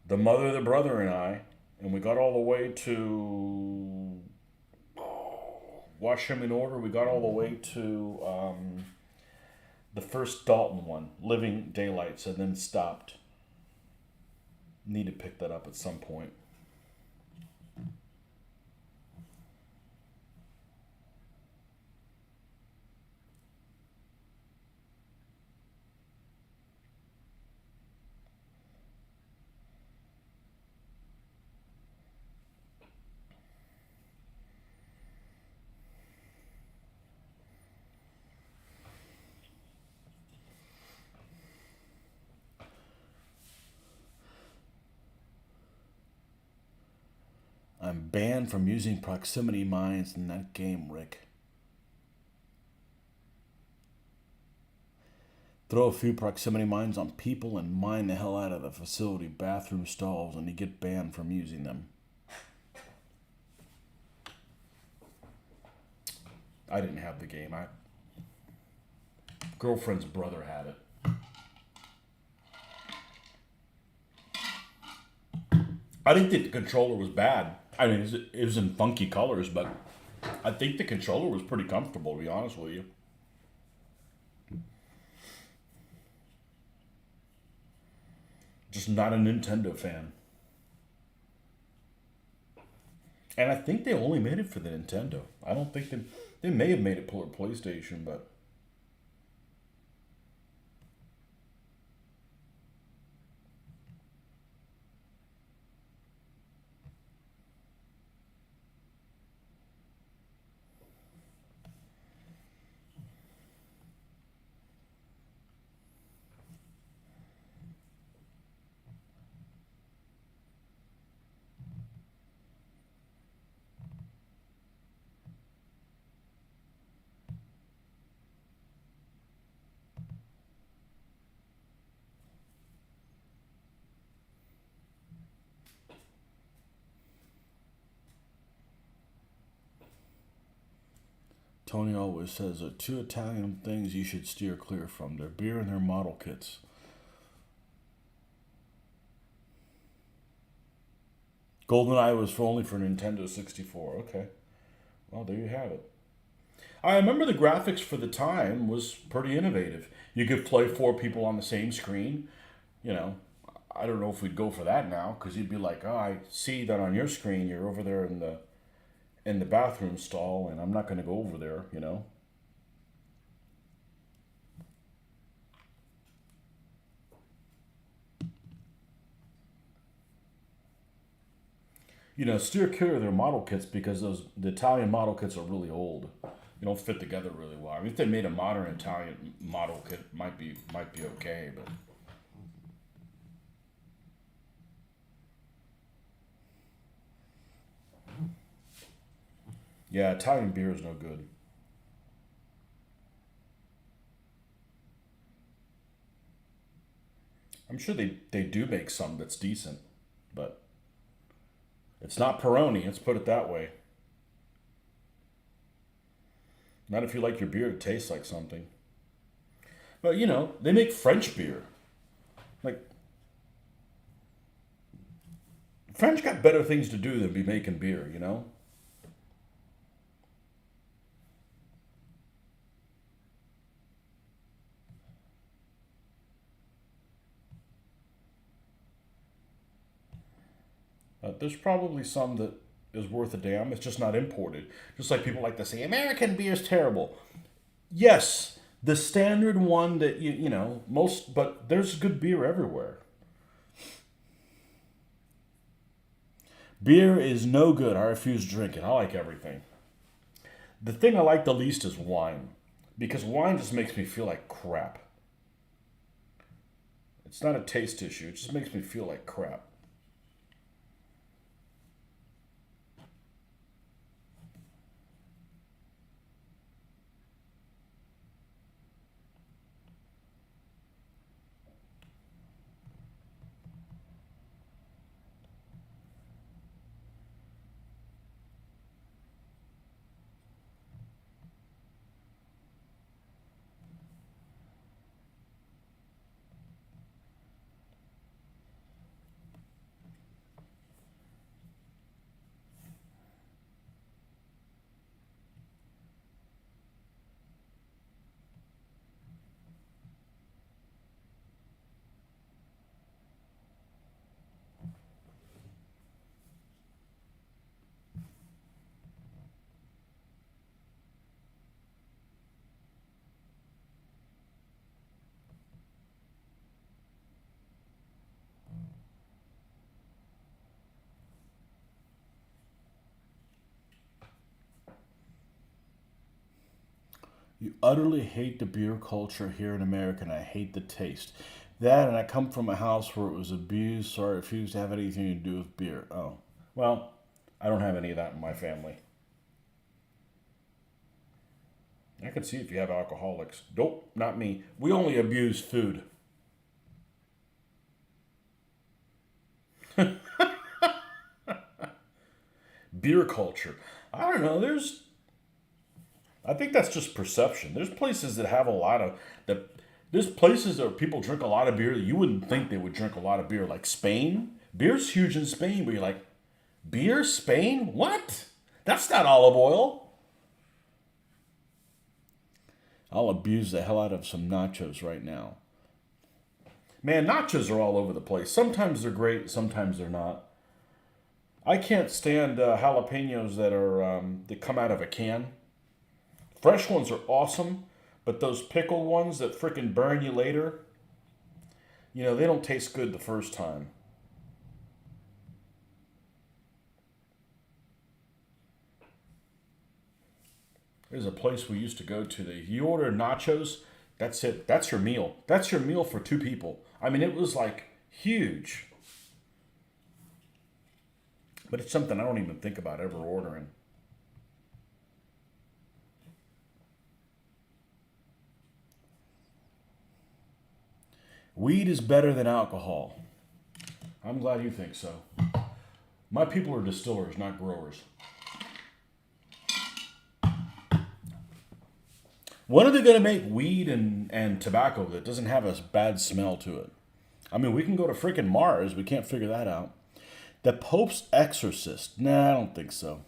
The mother, the brother, and I, and we got all the way to watch them in order. We got all the way to the first Dalton one, Living Daylights, and then stopped. Need to pick that up at some point. I'm banned from using proximity mines in that game, Rick. Throw a few proximity mines on people and mine the hell out of the facility bathroom stalls, and you get banned from using them. I didn't have the game. My girlfriend's brother had it. I didn't think the controller was bad. I mean, it was in funky colors, but I think the controller was pretty comfortable, to be honest with you. Just not a Nintendo fan. And I think they only made it for the Nintendo. I don't think they may have made it for PlayStation, but Tony always says there are two Italian things you should steer clear from: their beer and their model kits. GoldenEye was only for Nintendo 64. Okay. Well, there you have it. I remember the graphics for the time was pretty innovative. You could play four people on the same screen. You know, I don't know if we'd go for that now, because you'd be like, oh, I see that on your screen you're over there in the bathroom stall, and I'm not going to go over there. Steer clear of their model kits, because the Italian model kits are really old. They don't fit together really well. I mean, if they made a modern Italian model kit, might be okay, but yeah, Italian beer is no good. I'm sure they do make some that's decent, but it's not Peroni. Let's put it that way. Not if you like your beer to taste like something. But they make French beer. Like, French got better things to do than be making beer. There's probably some that is worth a damn. It's just not imported. Just like people like to say, American beer is terrible. Yes, The standard one that you know most, but there's good beer everywhere. Beer is no good. I refuse to drink it. I like everything. The thing I like the least is wine, because wine just makes me feel like crap. It's not a taste issue. It just makes me feel like crap. You utterly hate the beer culture here in America, and I hate the taste. That, and I come from a house where it was abused, so I refuse to have anything to do with beer. Oh, well, I don't have any of that in my family. I can see if you have alcoholics. Nope, not me. We only abuse food. Beer culture. I don't know. I think that's just perception. There's places that have a lot of that. There's places that people drink a lot of beer that you wouldn't think they would drink a lot of beer, like Spain. Beer's huge in Spain, but you're like, beer, Spain? What? That's not olive oil. I'll abuse the hell out of some nachos right now. Man, nachos are all over the place. Sometimes they're great, sometimes they're not. I can't stand jalapenos that come out of a can. Fresh ones are awesome, but those pickled ones that frickin' burn you later, they don't taste good the first time. There's a place we used to go to that you order nachos, that's it. That's your meal. That's your meal for two people. I mean, it was like huge. But it's something I don't even think about ever ordering. Weed is better than alcohol. I'm glad you think so. My people are distillers, not growers. When are they going to make weed and tobacco that doesn't have a bad smell to it? I mean, we can go to freaking Mars. We can't figure that out. The Pope's Exorcist. Nah, I don't think so.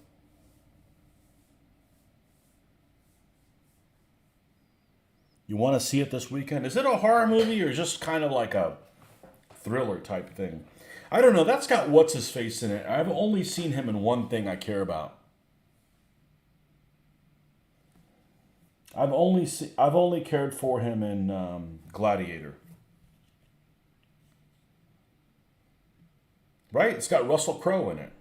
You want to see it this weekend? Is it a horror movie or just kind of like a thriller type thing? I don't know. That's got what's his face in it. I've only seen him in one thing I care about. I've only cared for him in Gladiator. Right? It's got Russell Crowe in it.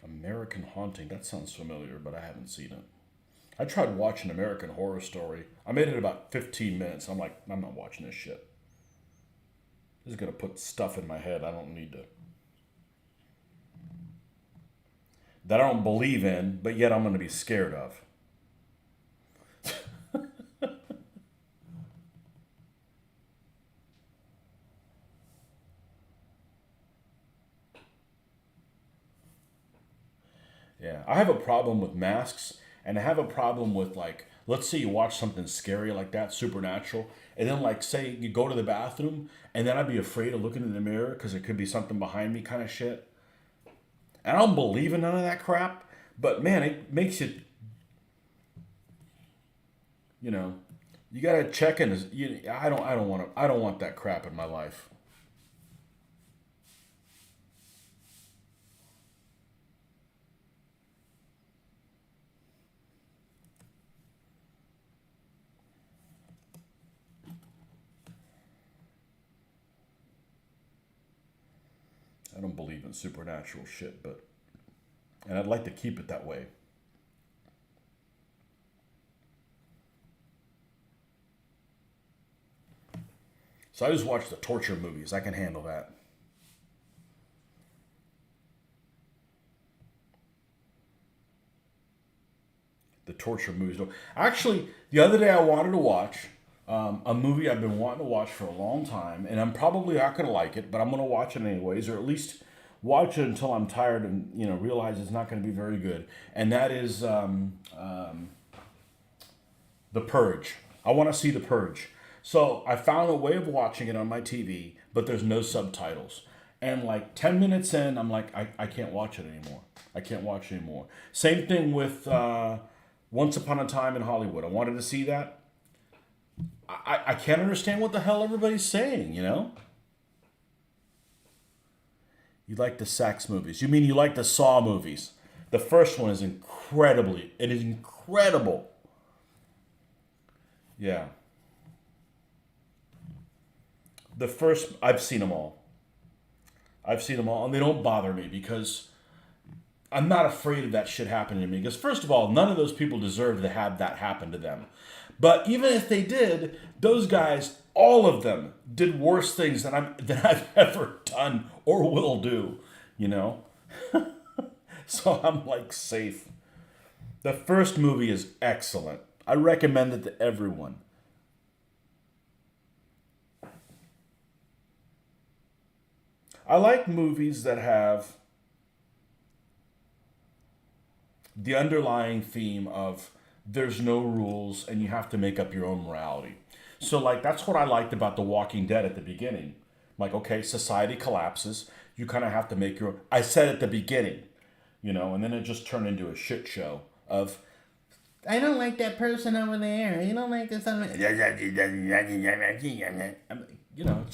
American Haunting. That sounds familiar, but I haven't seen it. I tried watching American Horror Story. I made it about 15 minutes. I'm like, I'm not watching this shit. This is gonna put stuff in my head I don't need to. That I don't believe in, but yet I'm gonna be scared of. Yeah, I have a problem with masks, and I have a problem with like, let's say you watch something scary like that, supernatural, and then like say you go to the bathroom, and then I'd be afraid of looking in the mirror because there could be something behind me, kind of shit. And I don't believe in none of that crap. But man, it makes you, you know, you gotta check in. I don't want that crap in my life. I don't believe in supernatural shit, but and I'd like to keep it that way. So I just watch the torture movies. I can handle that. The torture movies. Actually, the other day I wanted to watch a movie I've been wanting to watch for a long time, and I'm probably not going to like it, but I'm going to watch it anyways, or at least watch it until I'm tired and realize it's not going to be very good. And that is The Purge. I want to see The Purge. So I found a way of watching it on my TV, but there's no subtitles. And like 10 minutes in, I'm like, I can't watch it anymore. I can't watch it anymore. Same thing with Once Upon a Time in Hollywood. I wanted to see that. I can't understand what the hell everybody's saying, you know? You like the Sax movies. You mean you like the Saw movies. The first one is it is incredible. Yeah. The first, I've seen them all. I've seen them all, and they don't bother me because I'm not afraid of that shit happening to me. Because first of all, none of those people deserve to have that happen to them. But even if they did, those guys, all of them, did worse things than I've ever done or will do. You know, so I'm like safe. The first movie is excellent. I recommend it to everyone. I like movies that have the underlying theme of there's no rules and you have to make up your own morality. So like that's what I liked about The Walking Dead at the beginning. Like okay, society collapses, you kind of have to make your own. I said at the beginning, and then it just turned into a shit show of I don't like that person over there. You don't like this other. It's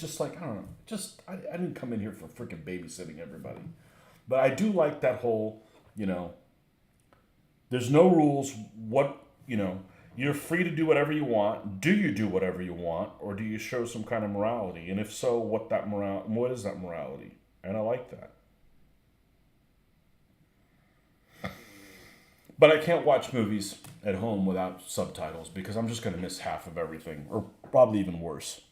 just like I don't know. Just I didn't come in here for freaking babysitting everybody, but I do like that whole. There's no rules. You're free to do whatever you want. Do you do whatever you want, or do you show some kind of morality? And if so, what is that morality? And I like that. But I can't watch movies at home without subtitles because I'm just going to miss half of everything, or probably even worse.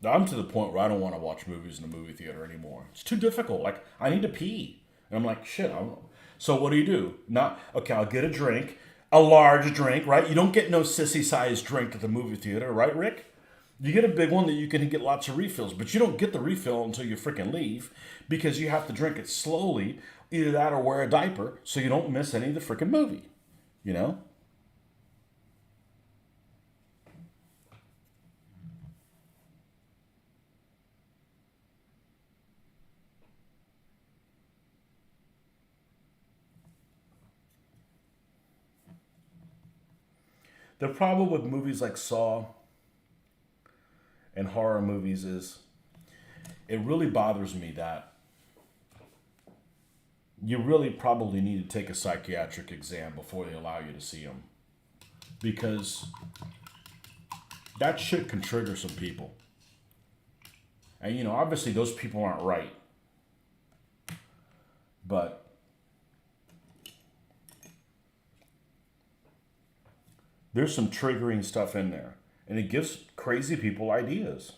I'm to the point where I don't want to watch movies in the movie theater anymore. It's too difficult. Like, I need to pee. And I'm like, shit, I don't know. So what do? Not, okay, I'll get a drink, a large drink, right? You don't get no sissy-sized drink at the movie theater, right, Rick? You get a big one that you can get lots of refills, but you don't get the refill until you freaking leave because you have to drink it slowly, either that or wear a diaper so you don't miss any of the freaking movie, you know? The problem with movies like Saw and horror movies is it really bothers me that you really probably need to take a psychiatric exam before they allow you to see them. Because that shit can trigger some people. And, obviously those people aren't right. But there's some triggering stuff in there. And it gives crazy people ideas.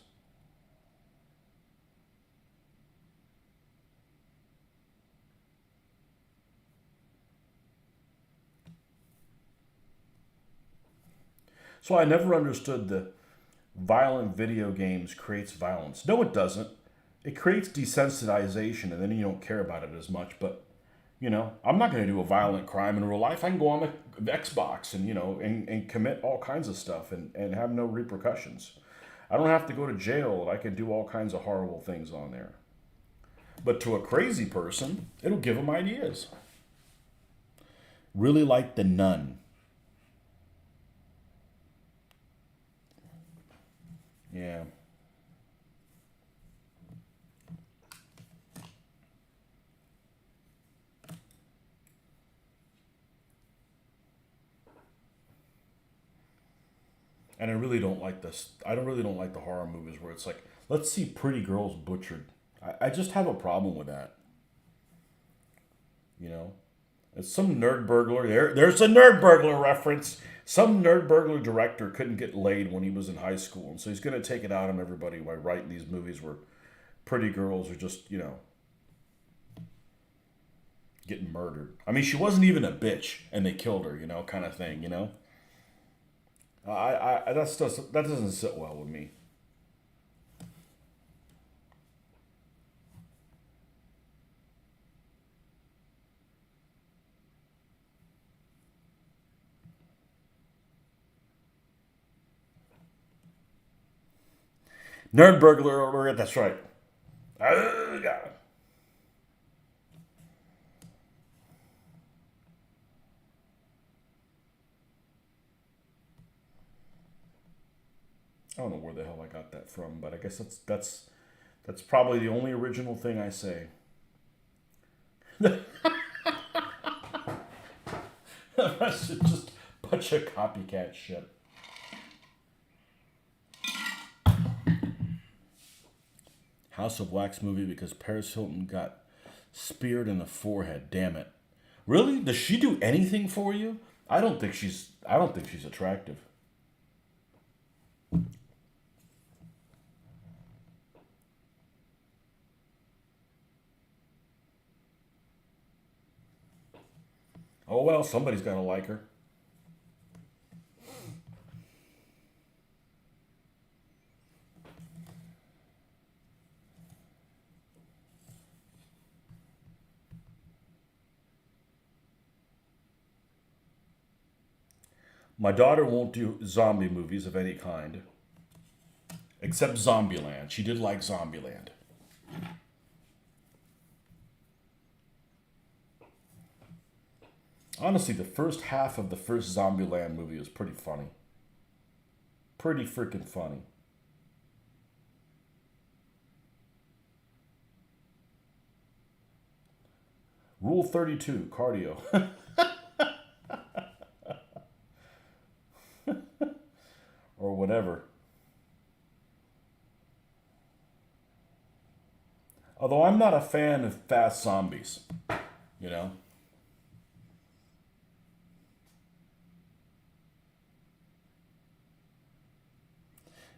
So I never understood the violent video games creates violence. No, it doesn't. It creates desensitization, and then you don't care about it as much. But You know, I'm not going to do a violent crime in real life. I can go on the Xbox and, and commit all kinds of stuff and have no repercussions. I don't have to go to jail. I can do all kinds of horrible things on there. But to a crazy person, it'll give them ideas. Really like The Nun. Yeah. And I really don't like this. I don't really don't like the horror movies where it's like, let's see pretty girls butchered. I just have a problem with that. You know, it's some nerd burglar. There's a nerd burglar reference. Some nerd burglar director couldn't get laid when he was in high school, and so he's going to take it out on everybody by writing these movies where pretty girls are just, getting murdered. I mean, she wasn't even a bitch, and they killed her, kind of thing. That doesn't sit well with me. Nerd burglar over it. That's right. Yeah. I don't know where the hell I got that from, but I guess that's probably the only original thing I say. The rest is just a bunch of copycat shit. House of Wax movie because Paris Hilton got speared in the forehead. Damn it. Really? Does she do anything for you? I don't think she's attractive. Oh well, somebody's got to like her. My daughter won't do zombie movies of any kind, except Zombieland. She did like Zombieland. Honestly, the first half of the first Zombieland movie is pretty funny. Pretty freaking funny. Rule 32, cardio. Or whatever. Although I'm not a fan of fast zombies, you know?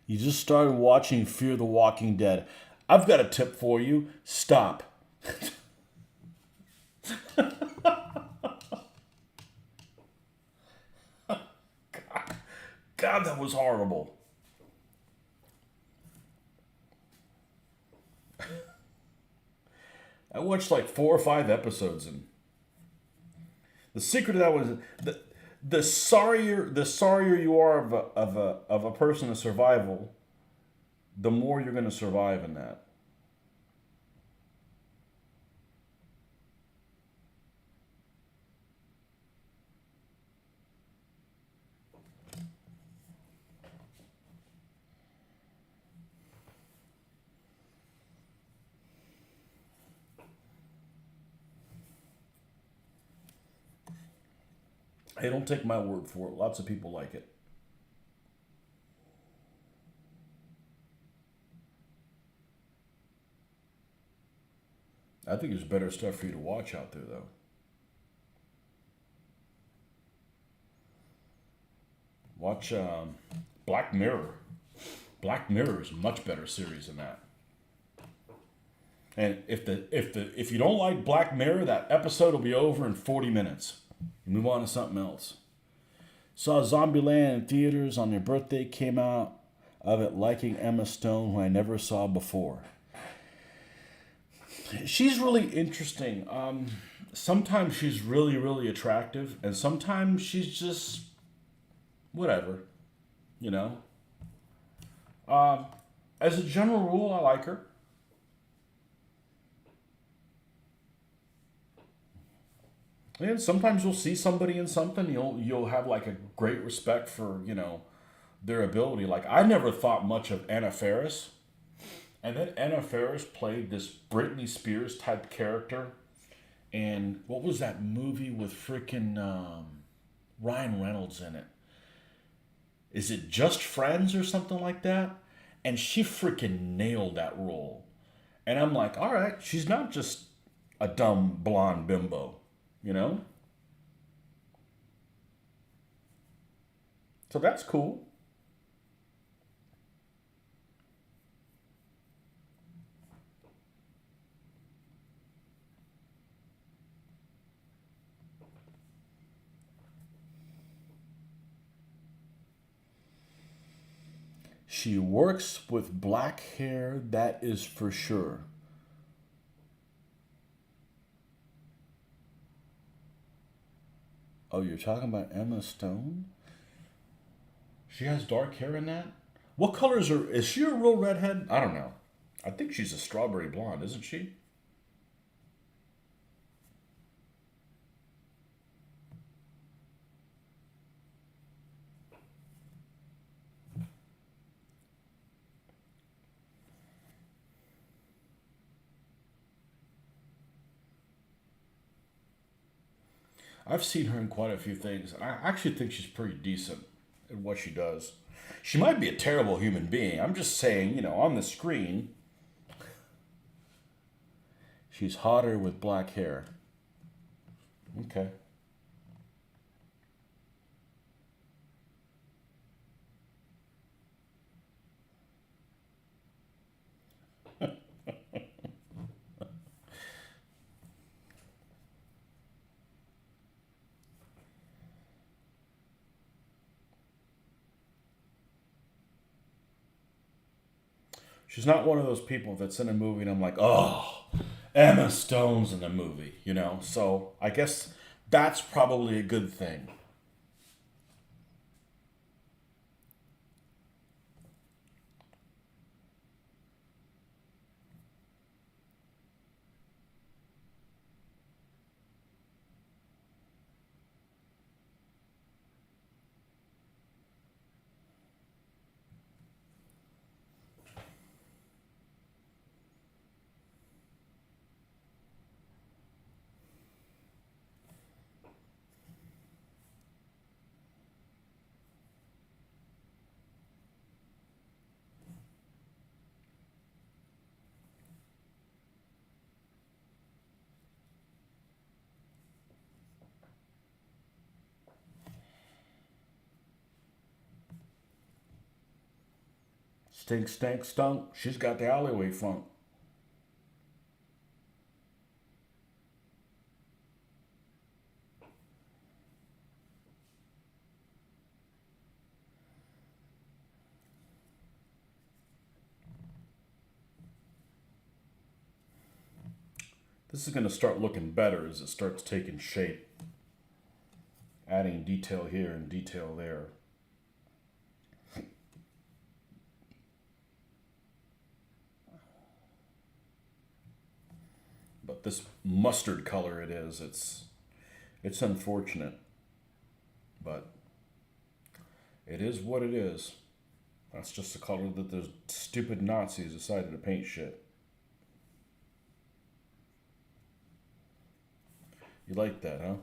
You just started watching Fear the Walking Dead. I've got a tip for you. Stop. God, that was horrible. I watched like 4 or 5 episodes, and the secret of that was the sorrier you are of a person in survival, the more you're going to survive in that. Hey, don't take my word for it. Lots of people like it. I think there's better stuff for you to watch out there, though. Watch Black Mirror. Black Mirror is a much better series than that. And if you don't like Black Mirror, that episode will be over in 40 minutes. You move on to something else. Saw Zombieland in theaters on their birthday. Came out of it liking Emma Stone, who I never saw before. She's really interesting. Sometimes she's really, really attractive, and sometimes she's just whatever, you know. Um, as a general rule, I like her. And sometimes you'll see somebody in something, you'll have like a great respect for their ability. Like I never thought much of Anna Faris, and then Anna Faris played this Britney Spears type character. And what was that movie with freaking Ryan Reynolds in it? Is it Just Friends or something like that? And she freaking nailed that role. And I'm like, all right, she's not just a dumb blonde bimbo, you know? So that's cool. She works with black hair, that is for sure. Oh, you're talking about Emma Stone? She has dark hair in that? What colors are. Is she a real redhead? I don't know. I think she's a strawberry blonde, isn't she? I've seen her in quite a few things, and I actually think she's pretty decent at what she does. She might be a terrible human being. I'm just saying, on the screen, she's hotter with black hair. Okay. She's not one of those people that's in a movie and I'm like, oh, Emma Stone's in the movie. So I guess that's probably a good thing. Stink, stank, stunk. She's got the alleyway funk. This is going to start looking better as it starts taking shape, adding detail here and detail there. But this mustard color it's unfortunate, but it is what it is. That's just the color that those stupid Nazis decided to paint shit. You like that, huh?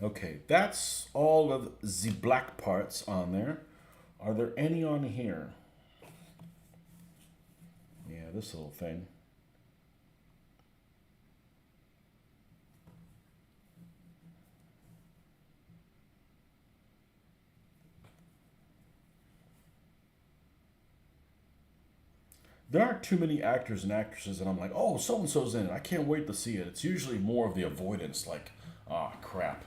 Okay, that's all of the black parts on there. Are there any on here? Yeah, this little thing. There aren't too many actors and actresses that I'm like, oh, so and so's in it. I can't wait to see it. It's usually more of the avoidance, like, ah, oh, crap.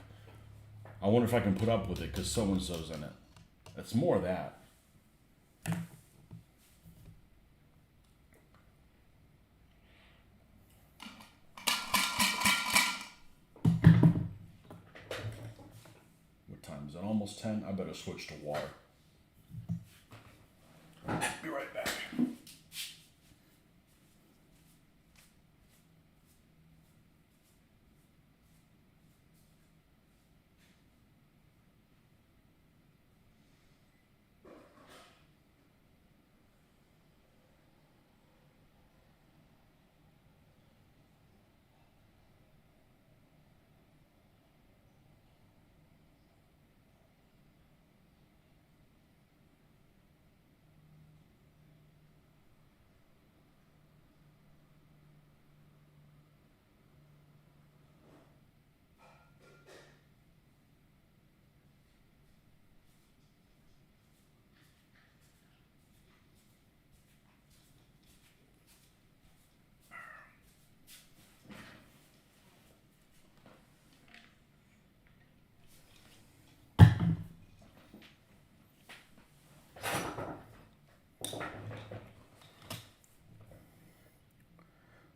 I wonder if I can put up with it because so and so's in it. It's more of that. What time is it? Almost 10? I better switch to water. Be right back.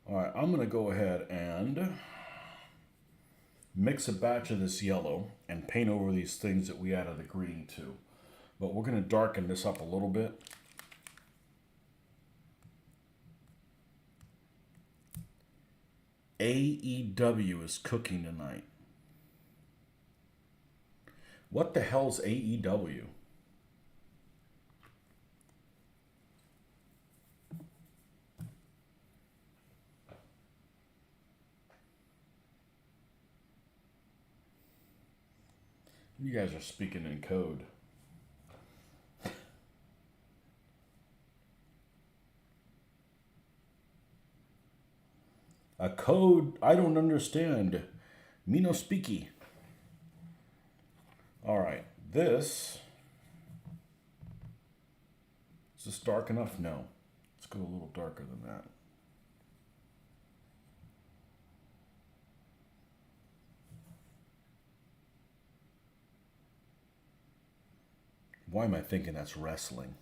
All right, I'm going to go ahead and mix a batch of this yellow and paint over these things that we added the green to. But we're going to darken this up a little bit. AEW is cooking tonight. What the hell's AEW? You guys are speaking in code. A code I don't understand. Me no speaky. All right, this. Is this dark enough? No. Let's go a little darker than that. Why am I thinking that's wrestling?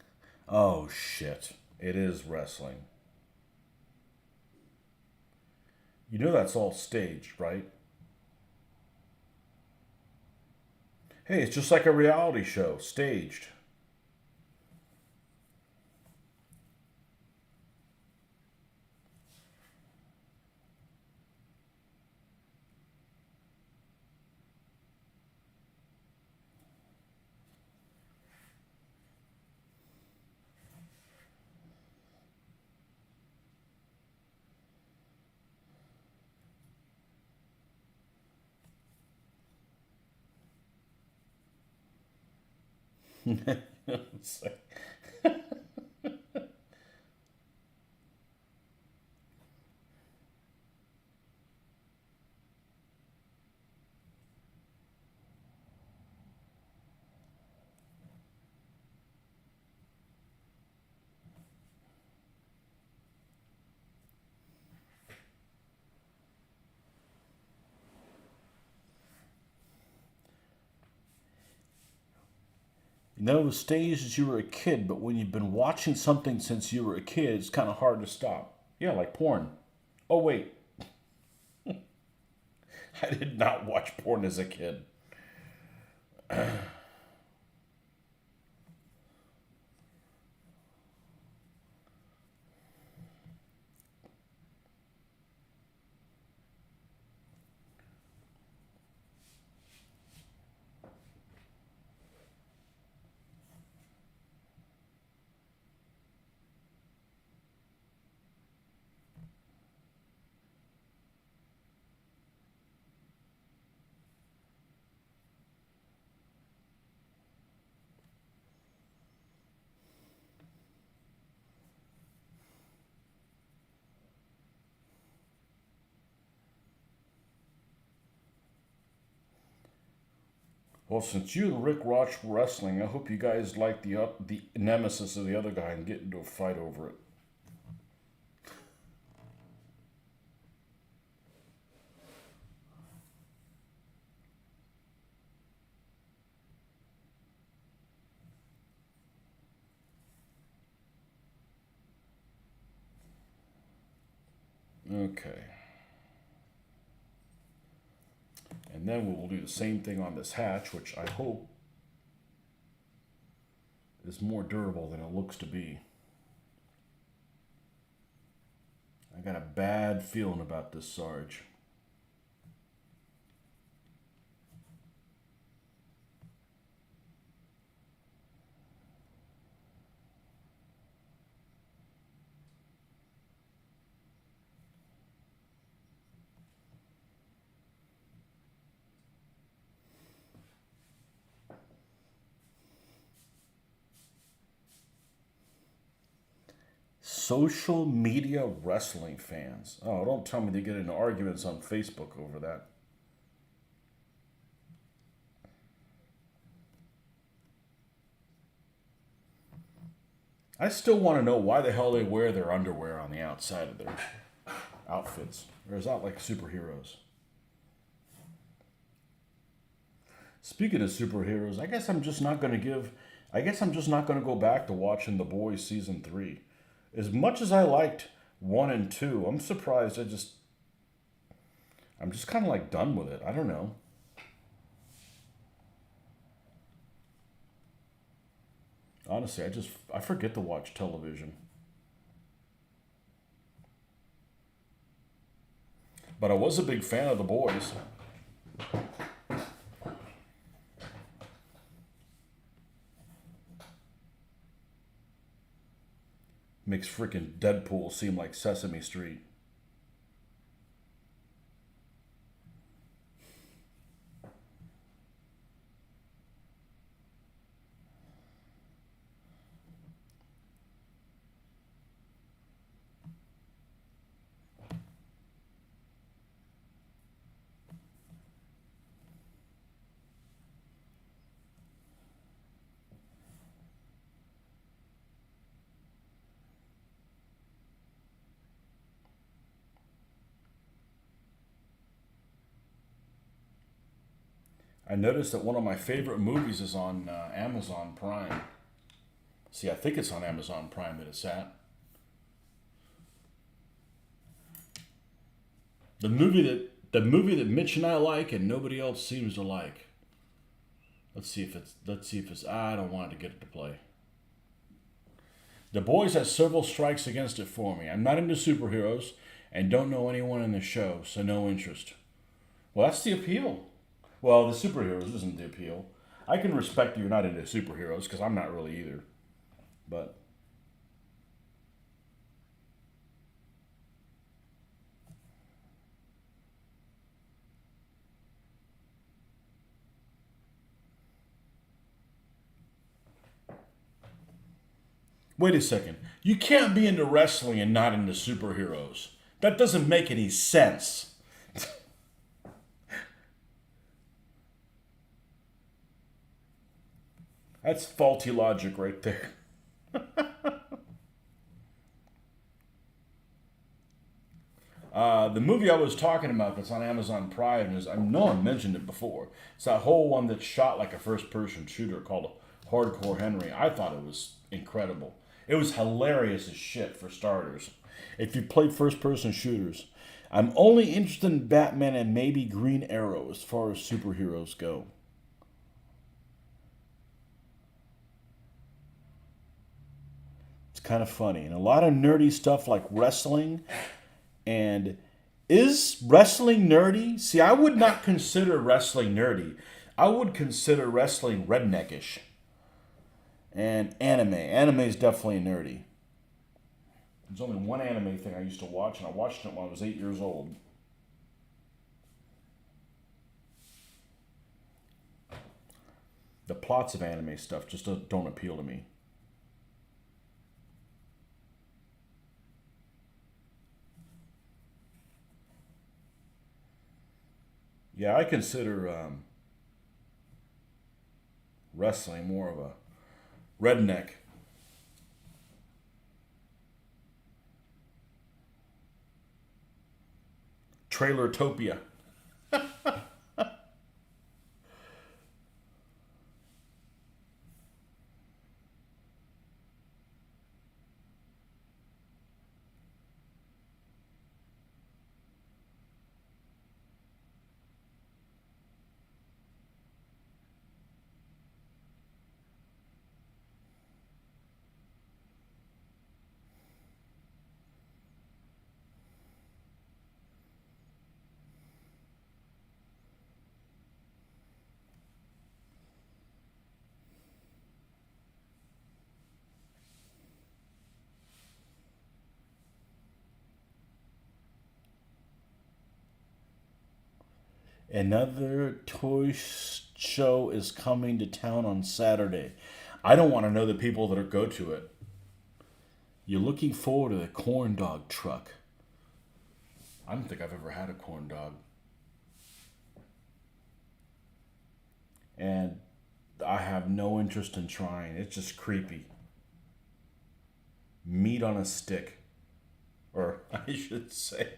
Oh, shit. It is wrestling. You know that's all staged, right? Hey, it's just like a reality show, staged. It's like- You know, it was staged as you were a kid, but when you've been watching something since you were a kid, it's kind of hard to stop. Yeah, like porn. Oh, wait. I did not watch porn as a kid. Well, since you and Rick watch wrestling, I hope you guys like the nemesis of the other guy and get into a fight over it. Okay. And then we will do the same thing on this hatch, which I hope is more durable than it looks to be. I got a bad feeling about this Sarge. Social media wrestling fans. Oh, don't tell me they get into arguments on Facebook over that. I still want to know why the hell they wear their underwear on the outside of their outfits. Or is that like superheroes? Speaking of superheroes, I guess I'm just not going to give. I guess I'm just not going to go back to watching The Boys season 3. As much as I liked 1 and 2, I'm surprised I'm just kind of like done with it. I don't know. Honestly, I forget to watch television. But I was a big fan of The Boys. Makes freaking Deadpool seem like Sesame Street. I noticed that one of my favorite movies is on Amazon Prime. See, I think it's on Amazon Prime that it's at. The movie that Mitch and I like and nobody else seems to like. Let's see if it's I don't want to get it to play. The Boys has several strikes against it for me. I'm not into superheroes and don't know anyone in the show, so no interest. Well, that's the appeal. Well, the superheroes isn't the appeal. I can respect you're not into superheroes because I'm not really either. But wait a second. You can't be into wrestling and not into superheroes. That doesn't make any sense. That's faulty logic right there. The movie I was talking about that's on Amazon Prime is, I know I mentioned it before. It's that whole one that's shot like a first person shooter called Hardcore Henry. I thought it was incredible. It was hilarious as shit for starters. If you played first person shooters, I'm only interested in Batman and maybe Green Arrow as far as superheroes go. It's kind of funny. And a lot of nerdy stuff like wrestling. And is wrestling nerdy? See, I would not consider wrestling nerdy. I would consider wrestling redneckish. And anime. Anime is definitely nerdy. There's only one anime thing I used to watch, and I watched it when I was 8 years old. The plots of anime stuff just don't appeal to me. Yeah, I consider wrestling more of a redneck. Trailertopia. Another show is coming to town on Saturday. I don't want to know the people that are go to it. You're looking forward to the corn dog truck. I don't think I've ever had a corn dog. And I have no interest in trying. It's just creepy. Meat on a stick. Or I should say,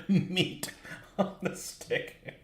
meat on a stick.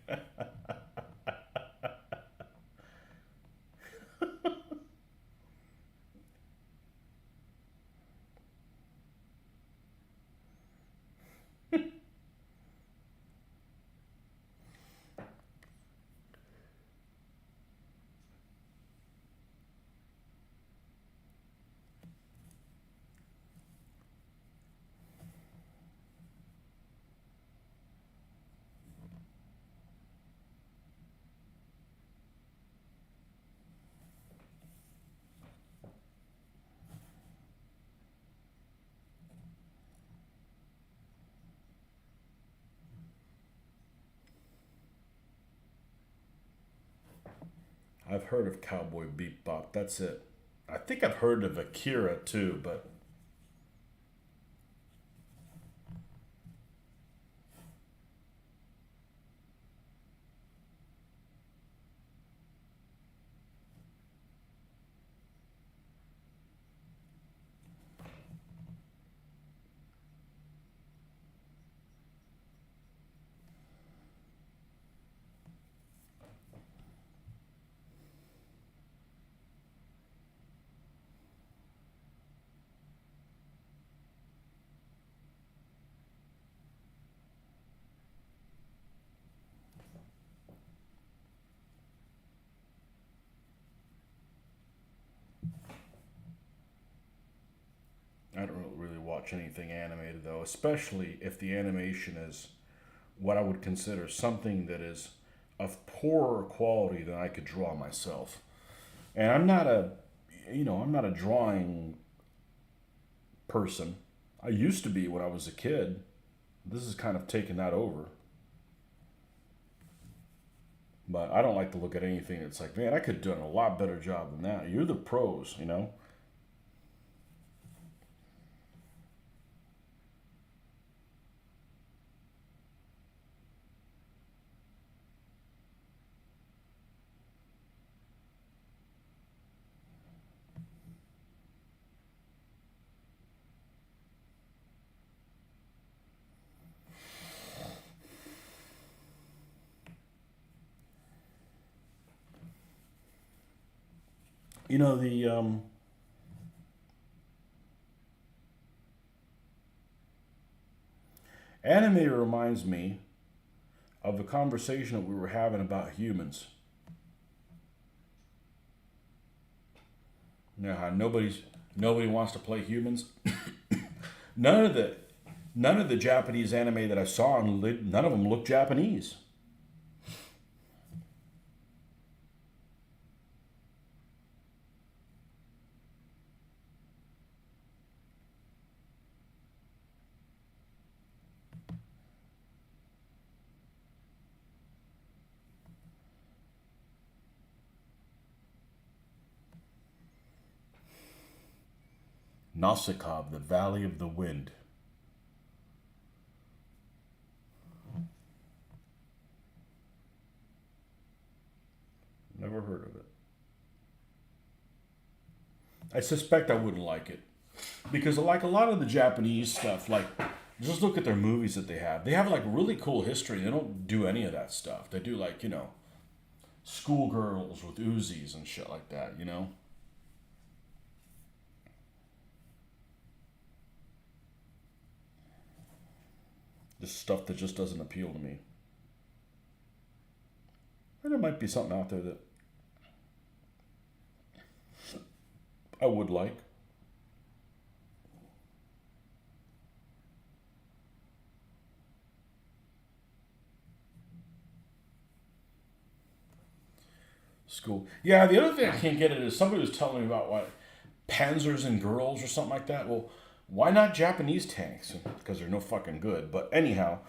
I've heard of Cowboy Bebop. That's it. I think I've heard of Akira too, but I don't really watch anything animated though, especially if the animation is what I would consider something that is of poorer quality than I could draw myself. And I'm not a drawing person. I used to be when I was a kid. This is kind of taking that over. But I don't like to look at anything that's like, man, I could have done a lot better job than that. You're the pros, you know? You know, the anime reminds me of the conversation that we were having about humans. You know how nobody wants to play humans. None of the none of the Japanese anime that I saw, none of them look Japanese. Nausicaa, the Valley of the Wind. Never heard of it. I suspect I wouldn't like it because, like a lot of the Japanese stuff, like just look at their movies that they have. They have like really cool history. They don't do any of that stuff. They do like schoolgirls with Uzis and shit like that. Just stuff that just doesn't appeal to me. And there might be something out there that I would like. School. Yeah, the other thing I can't get it is somebody was telling me about what Panzers and Girls or something like that. Well, why not Japanese tanks? Because they're no fucking good. But anyhow,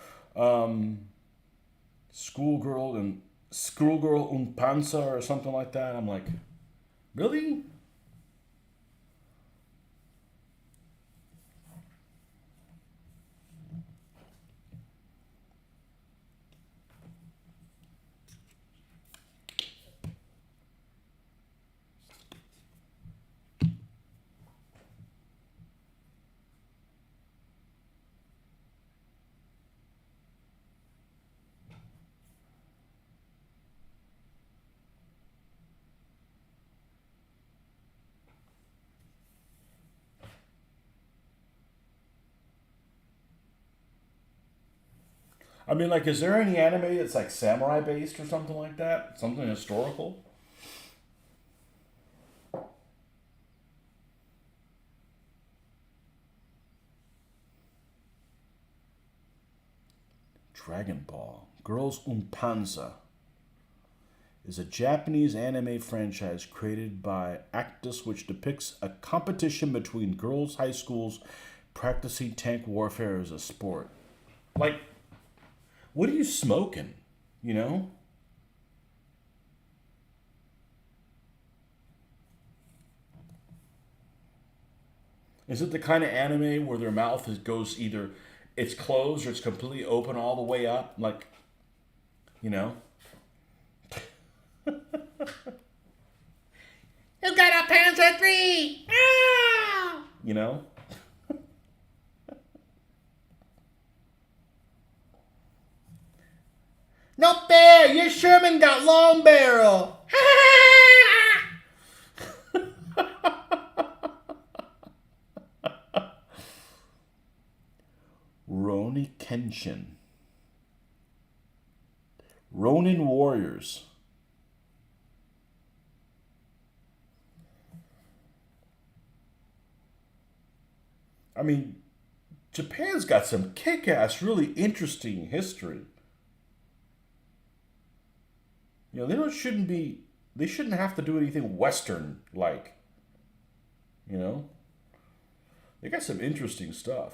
Schoolgirl und Panzer or something like that. I'm like, really? I mean, like, is there any anime that's like samurai based or something like that? Something historical? Dragon Ball. Girls und Panzer is a Japanese anime franchise created by Actus which depicts a competition between girls' high schools practicing tank warfare as a sport. Like, what are you smoking? You know? Is it the kind of anime where their mouth goes either it's closed or it's completely open all the way up? Like, you know? You got a Panzer III! Ah! You know? No fair! Your Sherman got long barrel! Roni Kenshin. Ronin Warriors. I mean, Japan's got some kick-ass, really interesting history. You know, they shouldn't have to do anything Western like. You know, they got some interesting stuff.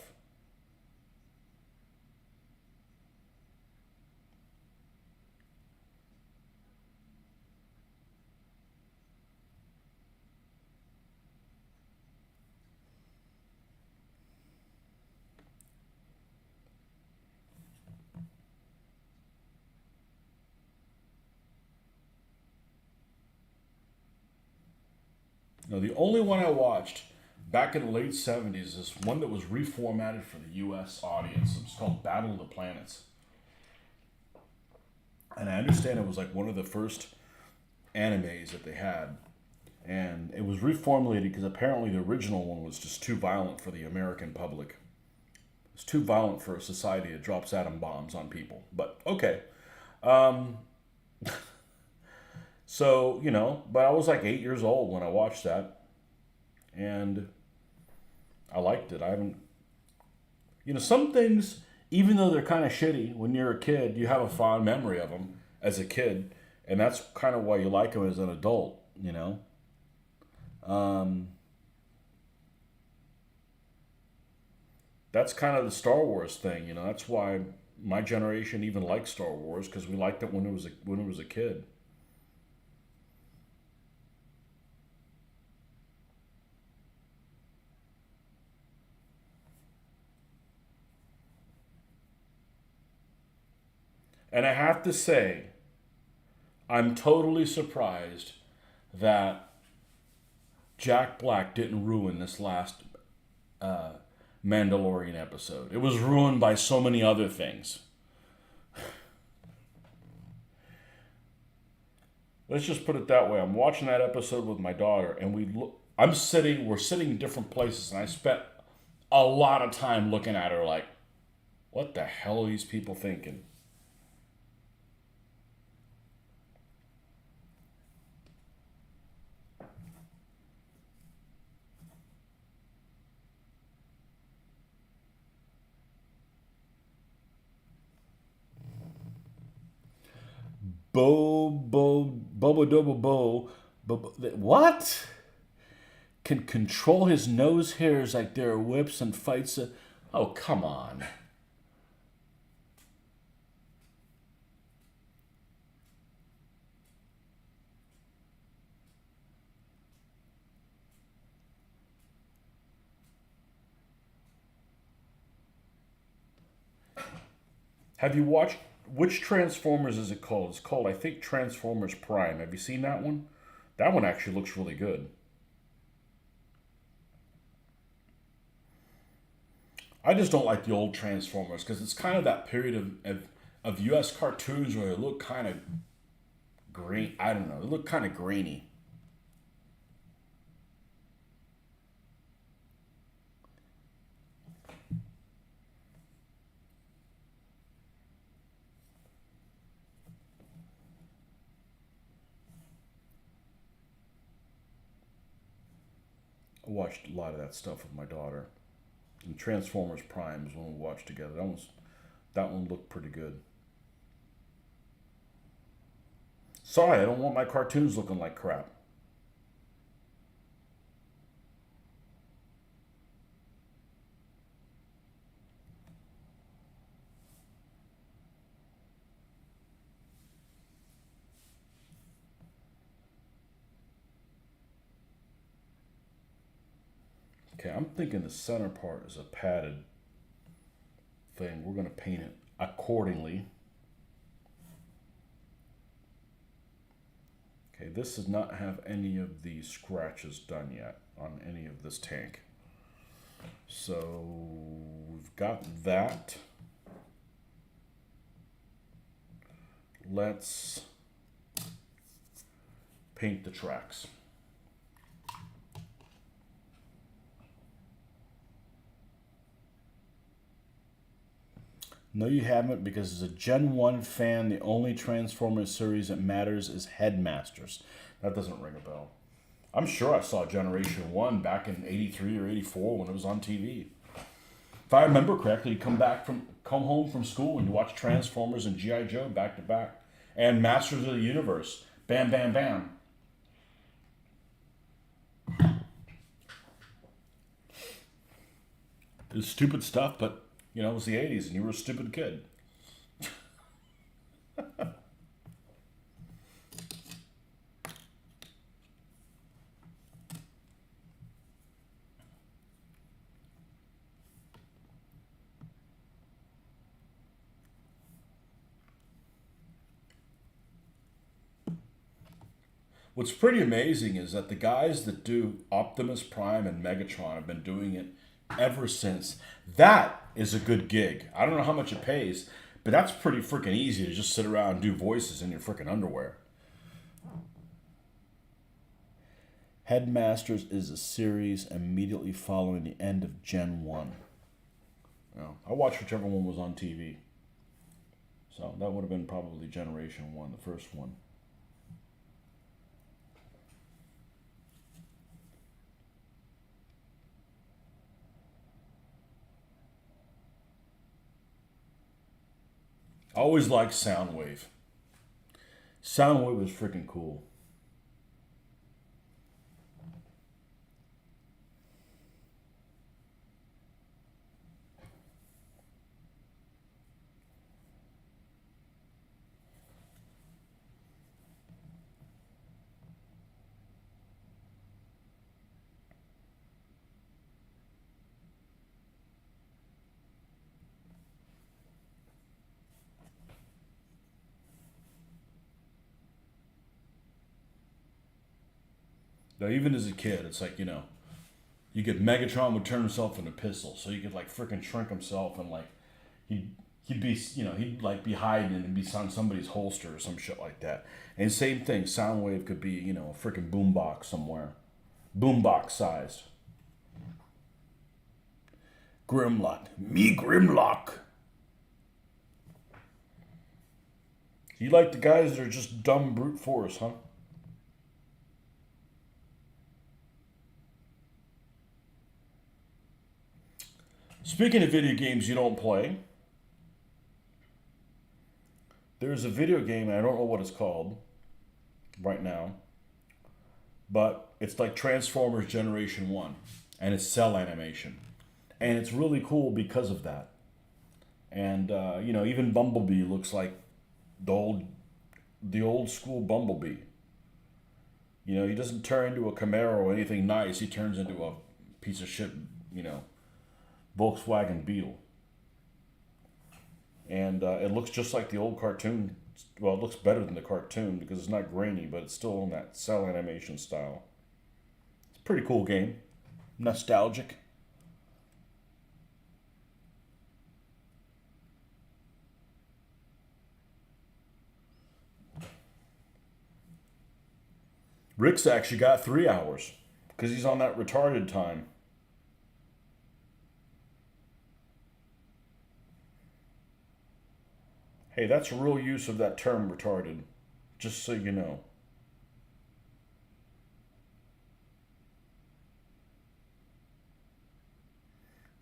Now, the only one I watched back in the late '70s is one that was reformatted for the U.S. audience. It was called Battle of the Planets, and I understand it was like one of the first animes that they had, and it was reformulated because apparently the original one was just too violent for the American public. It's too violent for a society that drops atom bombs on people. But okay. Um, so, you know, but I was like 8 years old when I watched that, and I liked it. I haven't, you know, some things, even though they're kind of shitty when you're a kid, you have a fond memory of them as a kid, and that's kind of why you like them as an adult, you know? Um, that's kind of the Star Wars thing, you know? That's why my generation even liked Star Wars because we liked it when it was a kid. And I have to say, I'm totally surprised that Jack Black didn't ruin this last uh, Mandalorian episode. It was ruined by so many other things. Let's just put it that way. I'm watching that episode with my daughter, and we're sitting in different places, and I spent a lot of time looking at her like, what the hell are these people thinking? Bobo Dobo what? Can control his nose hairs like they're whips and fights. Oh, come on. Have you watched, which Transformers is it called? It's called, I think, Transformers Prime. Have you seen that one? That one actually looks really good. I just don't like the old Transformers because it's kind of that period of U.S. cartoons where they look kind of green. I don't know. They look kind of grainy. I watched a lot of that stuff with my daughter. And Transformers Prime is one we watched together. That one looked pretty good. Sorry, I don't want my cartoons looking like crap. Okay, I'm thinking the center part is a padded thing. We're going to paint it accordingly. Okay, this does not have any of the scratches done yet on any of this tank. So we've got that. Let's paint the tracks. No, you haven't, because as a Gen 1 fan, the only Transformers series that matters is Headmasters. That doesn't ring a bell. I'm sure I saw Generation 1 back in 83 or 84 when it was on TV. If I remember correctly, you come home from school and you watch Transformers and G.I. Joe back to back. And Masters of the Universe. Bam, bam, bam. It was stupid stuff, but, it was the 80s and you were a stupid kid. What's pretty amazing is that the guys that do Optimus Prime and Megatron have been doing it ever since. That is a good gig. I don't know how much it pays, but that's pretty freaking easy to just sit around and do voices in your freaking underwear. Headmasters is a series immediately following the end of Gen 1. I watched whichever one was on TV. So that would have been probably Generation 1, the first one. I always liked Soundwave. Soundwave was freaking cool. Now, even as a kid, it's like, you get Megatron would turn himself into Pistol, so he could like freaking shrink himself and like he'd be he'd like be hiding and be on somebody's holster or some shit like that. And same thing, Soundwave could be a freaking boombox somewhere, boombox sized. Grimlock, me Grimlock. You like the guys that are just dumb brute force, huh? Speaking of video games you don't play, there's a video game, and I don't know what it's called right now, but it's like Transformers Generation 1, and it's cell animation. And it's really cool because of that. And, even Bumblebee looks like the old school Bumblebee. He doesn't turn into a Camaro or anything nice. He turns into a piece of shit, Volkswagen Beetle. and it looks just like the old cartoon. Well, it looks better than the cartoon because it's not grainy, but it's still in that cell animation style. It's a pretty cool game. Nostalgic. Rick's actually got 3 hours because he's on that retarded time. Hey, that's a real use of that term retarded, just so you know.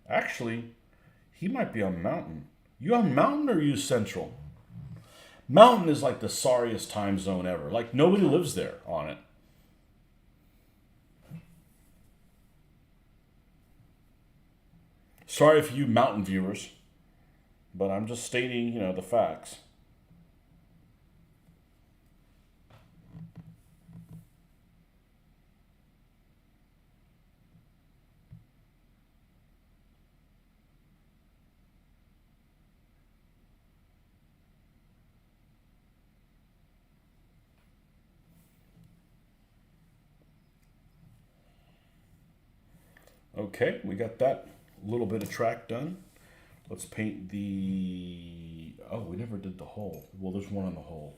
Actually, he might be on Mountain. You on Mountain or you Central? Mountain is like the sorriest time zone ever. Like nobody lives there on it. Sorry for you Mountain viewers, but I'm just stating, the facts. Okay, we got that little bit of track done. Let's paint the. Oh, we never did the hole. Well, there's one on the hole.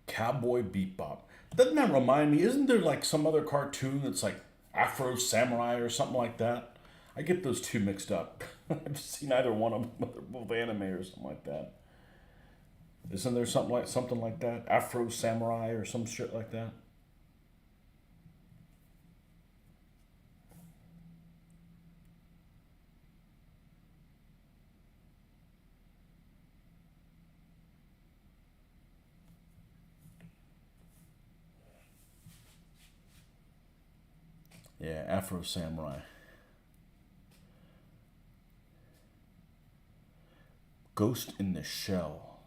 Cowboy Bebop. Doesn't that remind me? Isn't there like some other cartoon that's like Afro Samurai or something like that? I get those two mixed up. I've seen either one of them, they're both anime or something like that. Isn't there something like that? Afro Samurai or some shit like that? Yeah, Afro Samurai. Ghost in the Shell.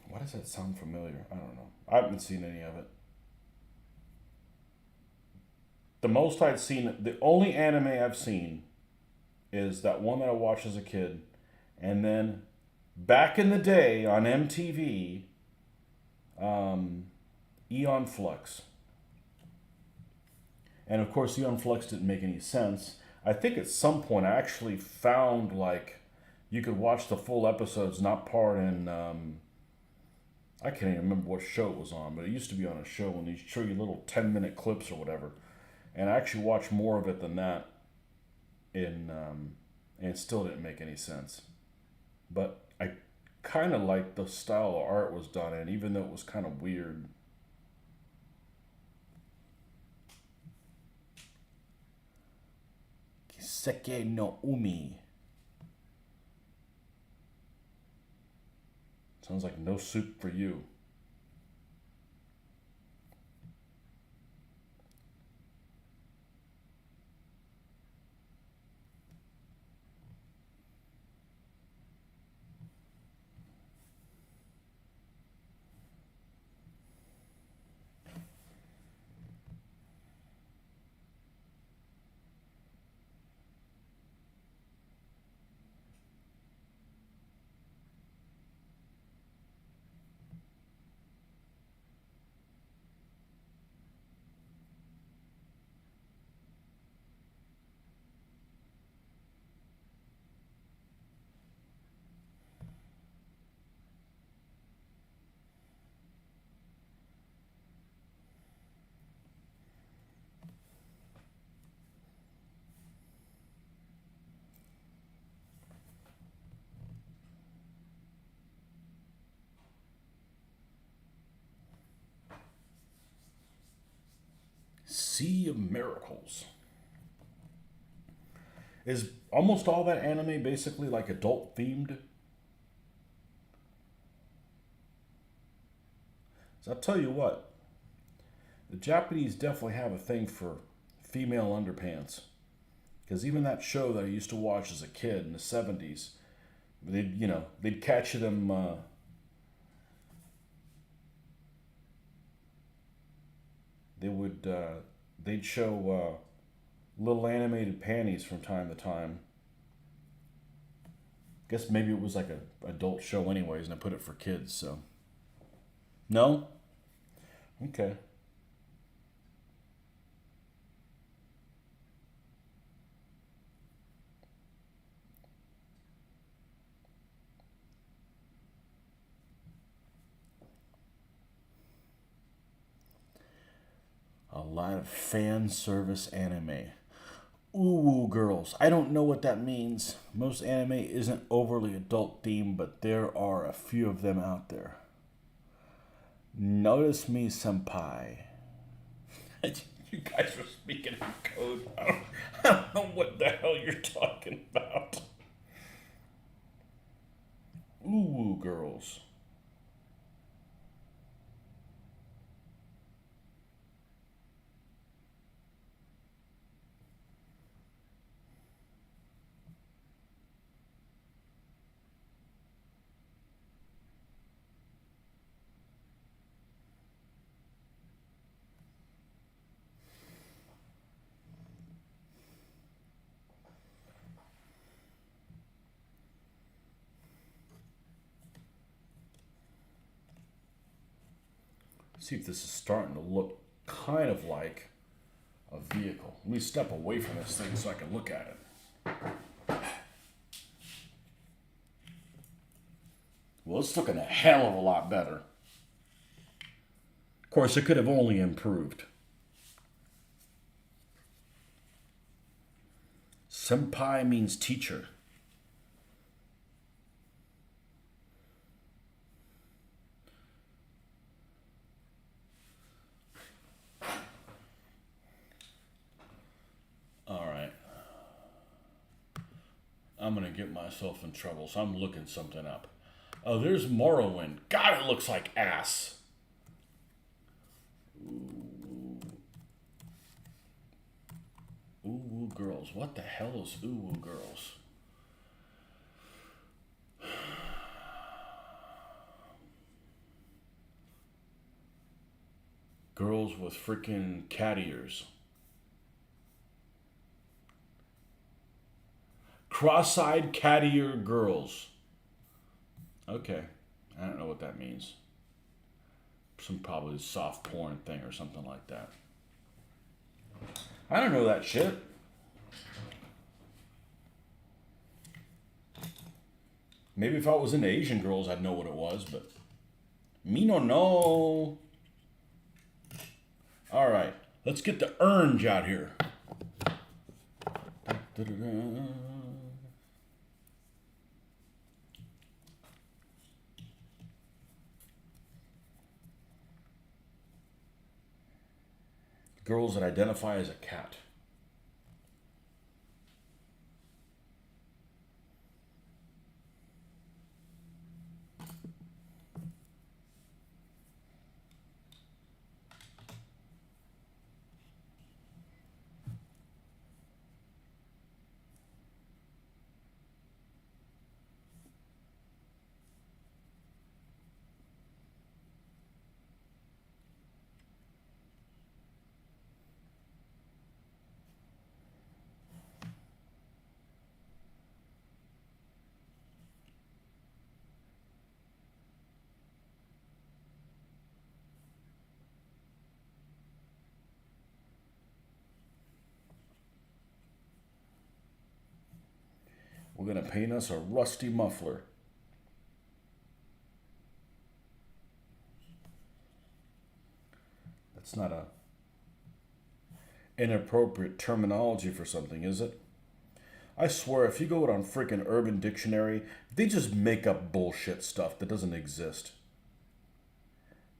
Why does that sound familiar? I don't know. I haven't seen any of it. The most I've seen, the only anime I've seen is that one that I watched as a kid. And then back in the day on MTV, um, Eon Flux. And of course, Eon Flux didn't make any sense. I think at some point I actually found like you could watch the full episodes, not part in. I can't even remember what show it was on, but it used to be on a show when they show you little 10-minute clips or whatever. And I actually watched more of it than that, and it still didn't make any sense. But I kind of liked the style of art was done in, even though it was kind of weird. Kiseki no Umi. Sounds like no soup for you. Sea of Miracles. Is almost all that anime basically like adult themed? So I'll tell you what, the Japanese definitely have a thing for female underpants. Because even that show that I used to watch as a kid in the 70s, they'd catch them, they would, they'd show little animated panties from time to time. Guess maybe it was like an adult show anyways, and I put it for kids, so. No? Okay. A lot of fan service anime. Ooh, girls. I don't know what that means. Most anime isn't overly adult themed, but there are a few of them out there. Notice me, senpai. You guys are speaking in code. I don't know what the hell you're talking about. Ooh, girls. See if this is starting to look kind of like a vehicle. Let me step away from this thing so I can look at it. Well, it's looking a hell of a lot better. Of course, it could have only improved. Senpai means teacher. All right. I'm going to get myself in trouble, so I'm looking something up. Oh, there's Morrowind. God, it looks like ass. Ooh, girls. What the hell is ooh, girls? Girls with freaking cat ears. Cross-eyed cat ear girls. Okay. I don't know what that means. Some probably soft porn thing or something like that. I don't know that shit. Maybe if I was into Asian girls, I'd know what it was, but me no know. All right, let's get the orange out here. Girls that identify as a cat. We're going to paint us a rusty muffler. That's not a inappropriate terminology for something, is it? I swear, if you go on freaking Urban Dictionary, they just make up bullshit stuff that doesn't exist.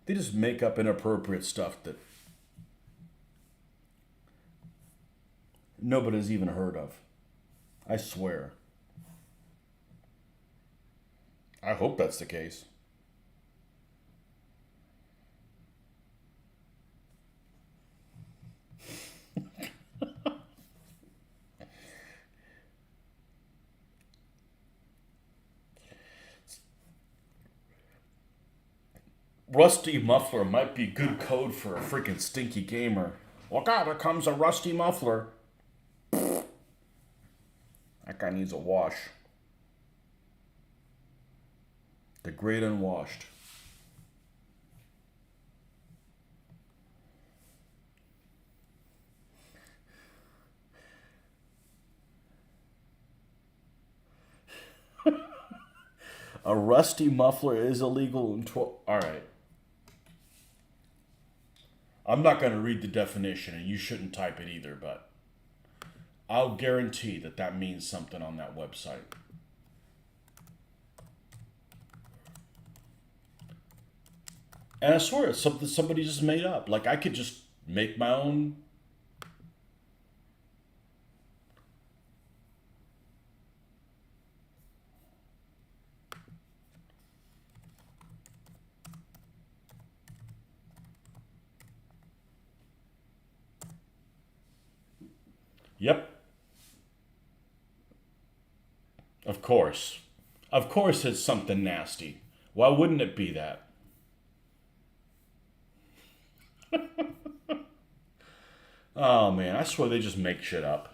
They just make up inappropriate stuff that nobody's even heard of. I swear. I hope that's the case. Rusty muffler might be good code for a freaking stinky gamer. Look out, here comes a rusty muffler. That guy needs a wash. The great unwashed. A rusty muffler is illegal in 12. Alright. I'm not going to read the definition, and you shouldn't type it either, but I'll guarantee that that means something on that website. And I swear it's something somebody just made up. Like, I could just make my own. Yep. Of course. Of course it's something nasty. Why wouldn't it be that? Oh man, I swear they just make shit up.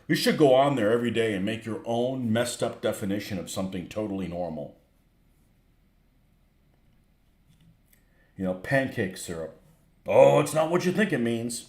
You should go on there every day and make your own messed up definition of something totally normal. You know, pancake syrup. Oh, it's not what you think it means.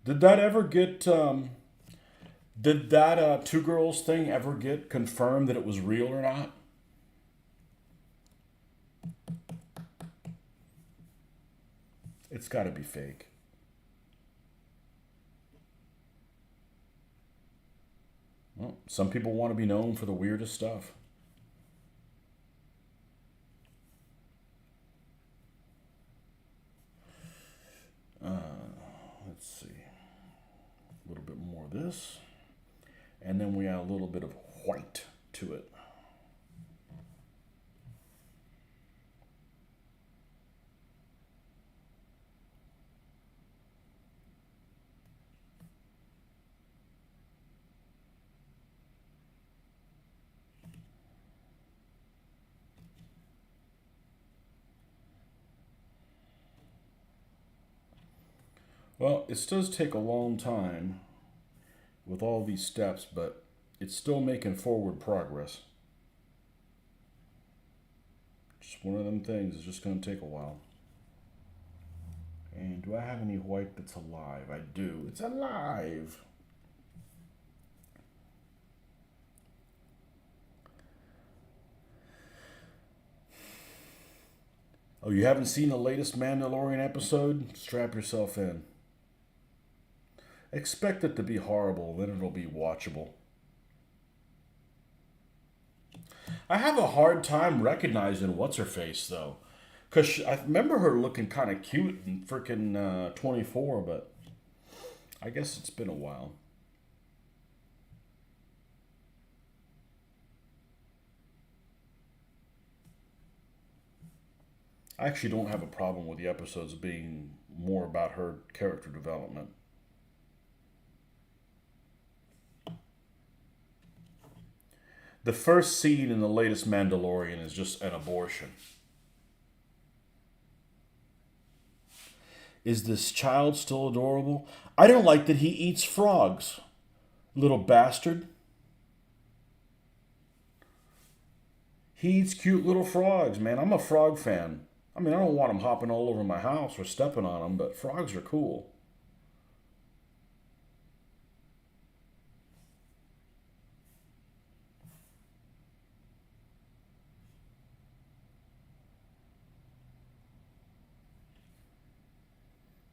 Did that ever get did that two girls thing ever get confirmed that it was real or not? It's got to be fake. Well, some people want to be known for the weirdest stuff. Let's see. A little bit more of this. And then we add a little bit of white to it. Well, it does take a long time with all these steps, but it's still making forward progress. Just one of them things. It's just going to take a while. And do I have any white that's alive? I do. It's alive. Oh, you haven't seen the latest Mandalorian episode? Strap yourself in. Expect it to be horrible, then it'll be watchable. I have a hard time recognizing what's her face though, because I remember her looking kind of cute in freaking 24, but I guess it's been a while. I actually don't have a problem with the episodes being more about her character development. The first scene in the latest Mandalorian is just an abortion. Is this child still adorable? I don't like that he eats frogs. Little bastard. He eats cute little frogs, man. I'm a frog fan. I mean, I don't want them hopping all over my house or stepping on them, but frogs are cool.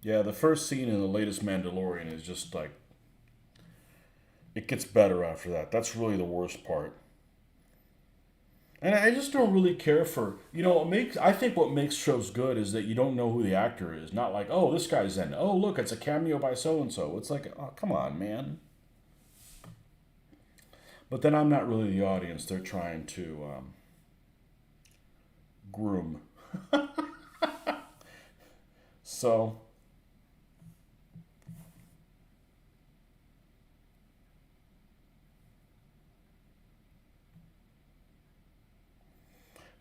Yeah, the first scene in the latest Mandalorian is just like, it gets better after that. That's really the worst part. And I just don't really care for, it makes, I think what makes shows good is that you don't know who the actor is. Not like, oh, this guy's in. Oh, look, it's a cameo by so and so. It's like, oh, come on, man. But then I'm not really the audience they're trying to groom. So,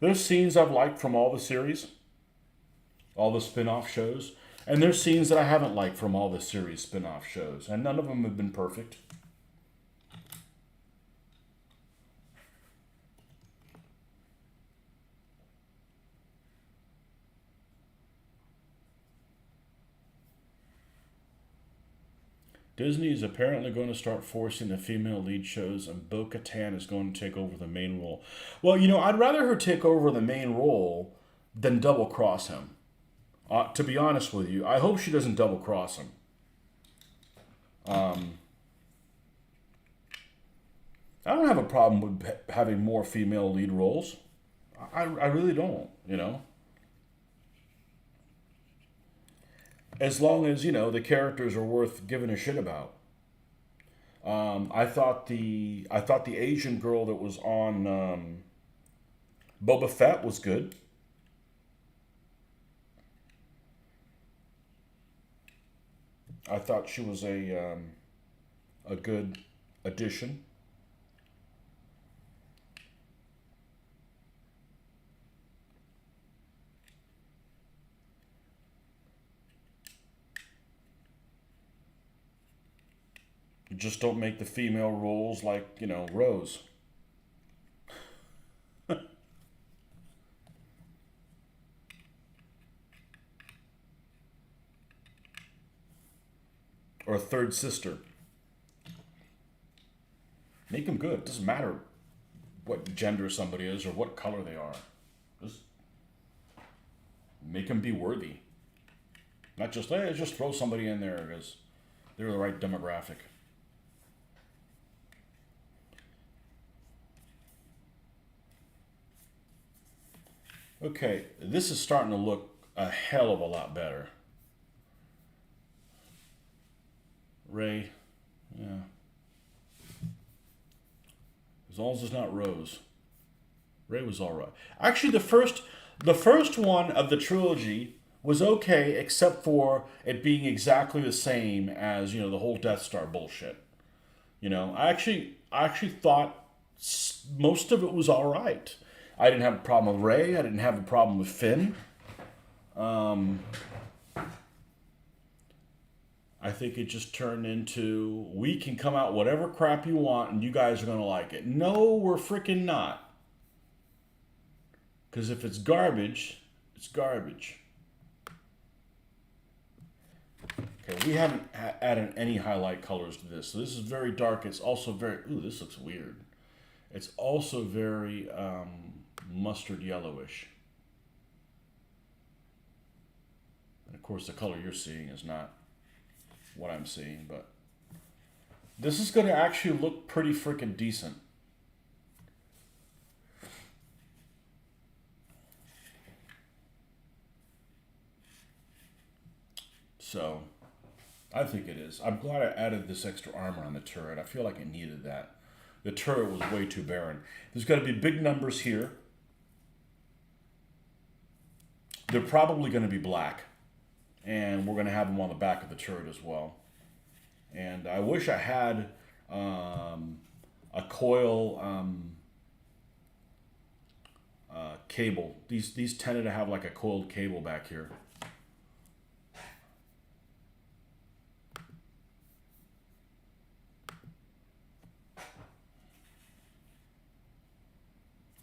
there's scenes I've liked from all the series, all the spin off shows. And there's scenes that I haven't liked from all the series spin off shows. And none of them have been perfect. Disney is apparently going to start forcing the female lead shows, and Bo Katan is going to take over the main role. Well, I'd rather her take over the main role than double cross him. To be honest with you, I hope she doesn't double cross him. I don't have a problem with having more female lead roles. I really don't. As long as, the characters are worth giving a shit about. I thought the Asian girl that was on Boba Fett was good. I thought she was a good addition. You just don't make the female roles like, Rose. Or a third sister. Make them good. It doesn't matter what gender somebody is or what color they are. Just make them be worthy. Not just, hey, just throw somebody in there because they're the right demographic. Okay, this is starting to look a hell of a lot better. Ray, yeah. As long as it's not Rose. Ray was all right. Actually, the first one of the trilogy was okay, except for it being exactly the same as the whole Death Star bullshit. I actually thought most of it was all right. I didn't have a problem with Ray. I didn't have a problem with Finn. Um, I think it just turned into we can come out whatever crap you want and you guys are gonna like it. No, we're freaking not. Because if it's garbage, it's garbage. Okay, we haven't added any highlight colors to this. So this is very dark. It's also very, ooh, this looks weird. It's also very mustard yellowish. And of course, the color you're seeing is not what I'm seeing, but this is going to actually look pretty freaking decent. So, I think it is. I'm glad I added this extra armor on the turret. I feel like it needed that. The turret was way too barren. There's got to be big numbers here. They're probably going to be black. And we're going to have them on the back of the turret as well. And I wish I had a coil cable. These tended to have like a coiled cable back here.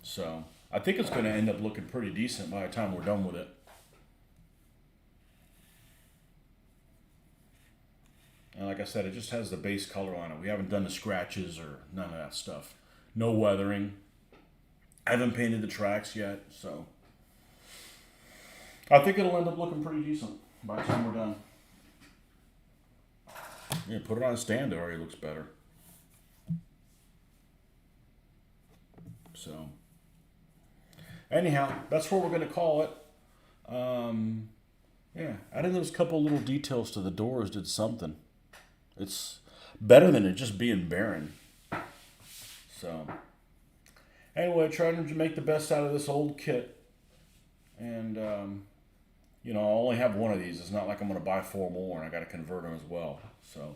So I think it's going to end up looking pretty decent by the time we're done with it. And like I said, it just has the base color on it. We haven't done the scratches or none of that stuff. No weathering. I haven't painted the tracks yet, so I think it'll end up looking pretty decent by the time we're done. Yeah, put it on a stand. It already looks better. So, anyhow, that's what we're going to call it. Yeah, adding those couple little details to the doors did something. It's better than it just being barren. So, anyway, trying to make the best out of this old kit. And, you know, I only have one of these. It's not like I'm going to buy 4 more and I got to convert them as well. So,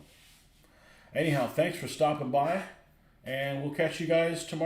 anyhow, thanks for stopping by. And we'll catch you guys tomorrow.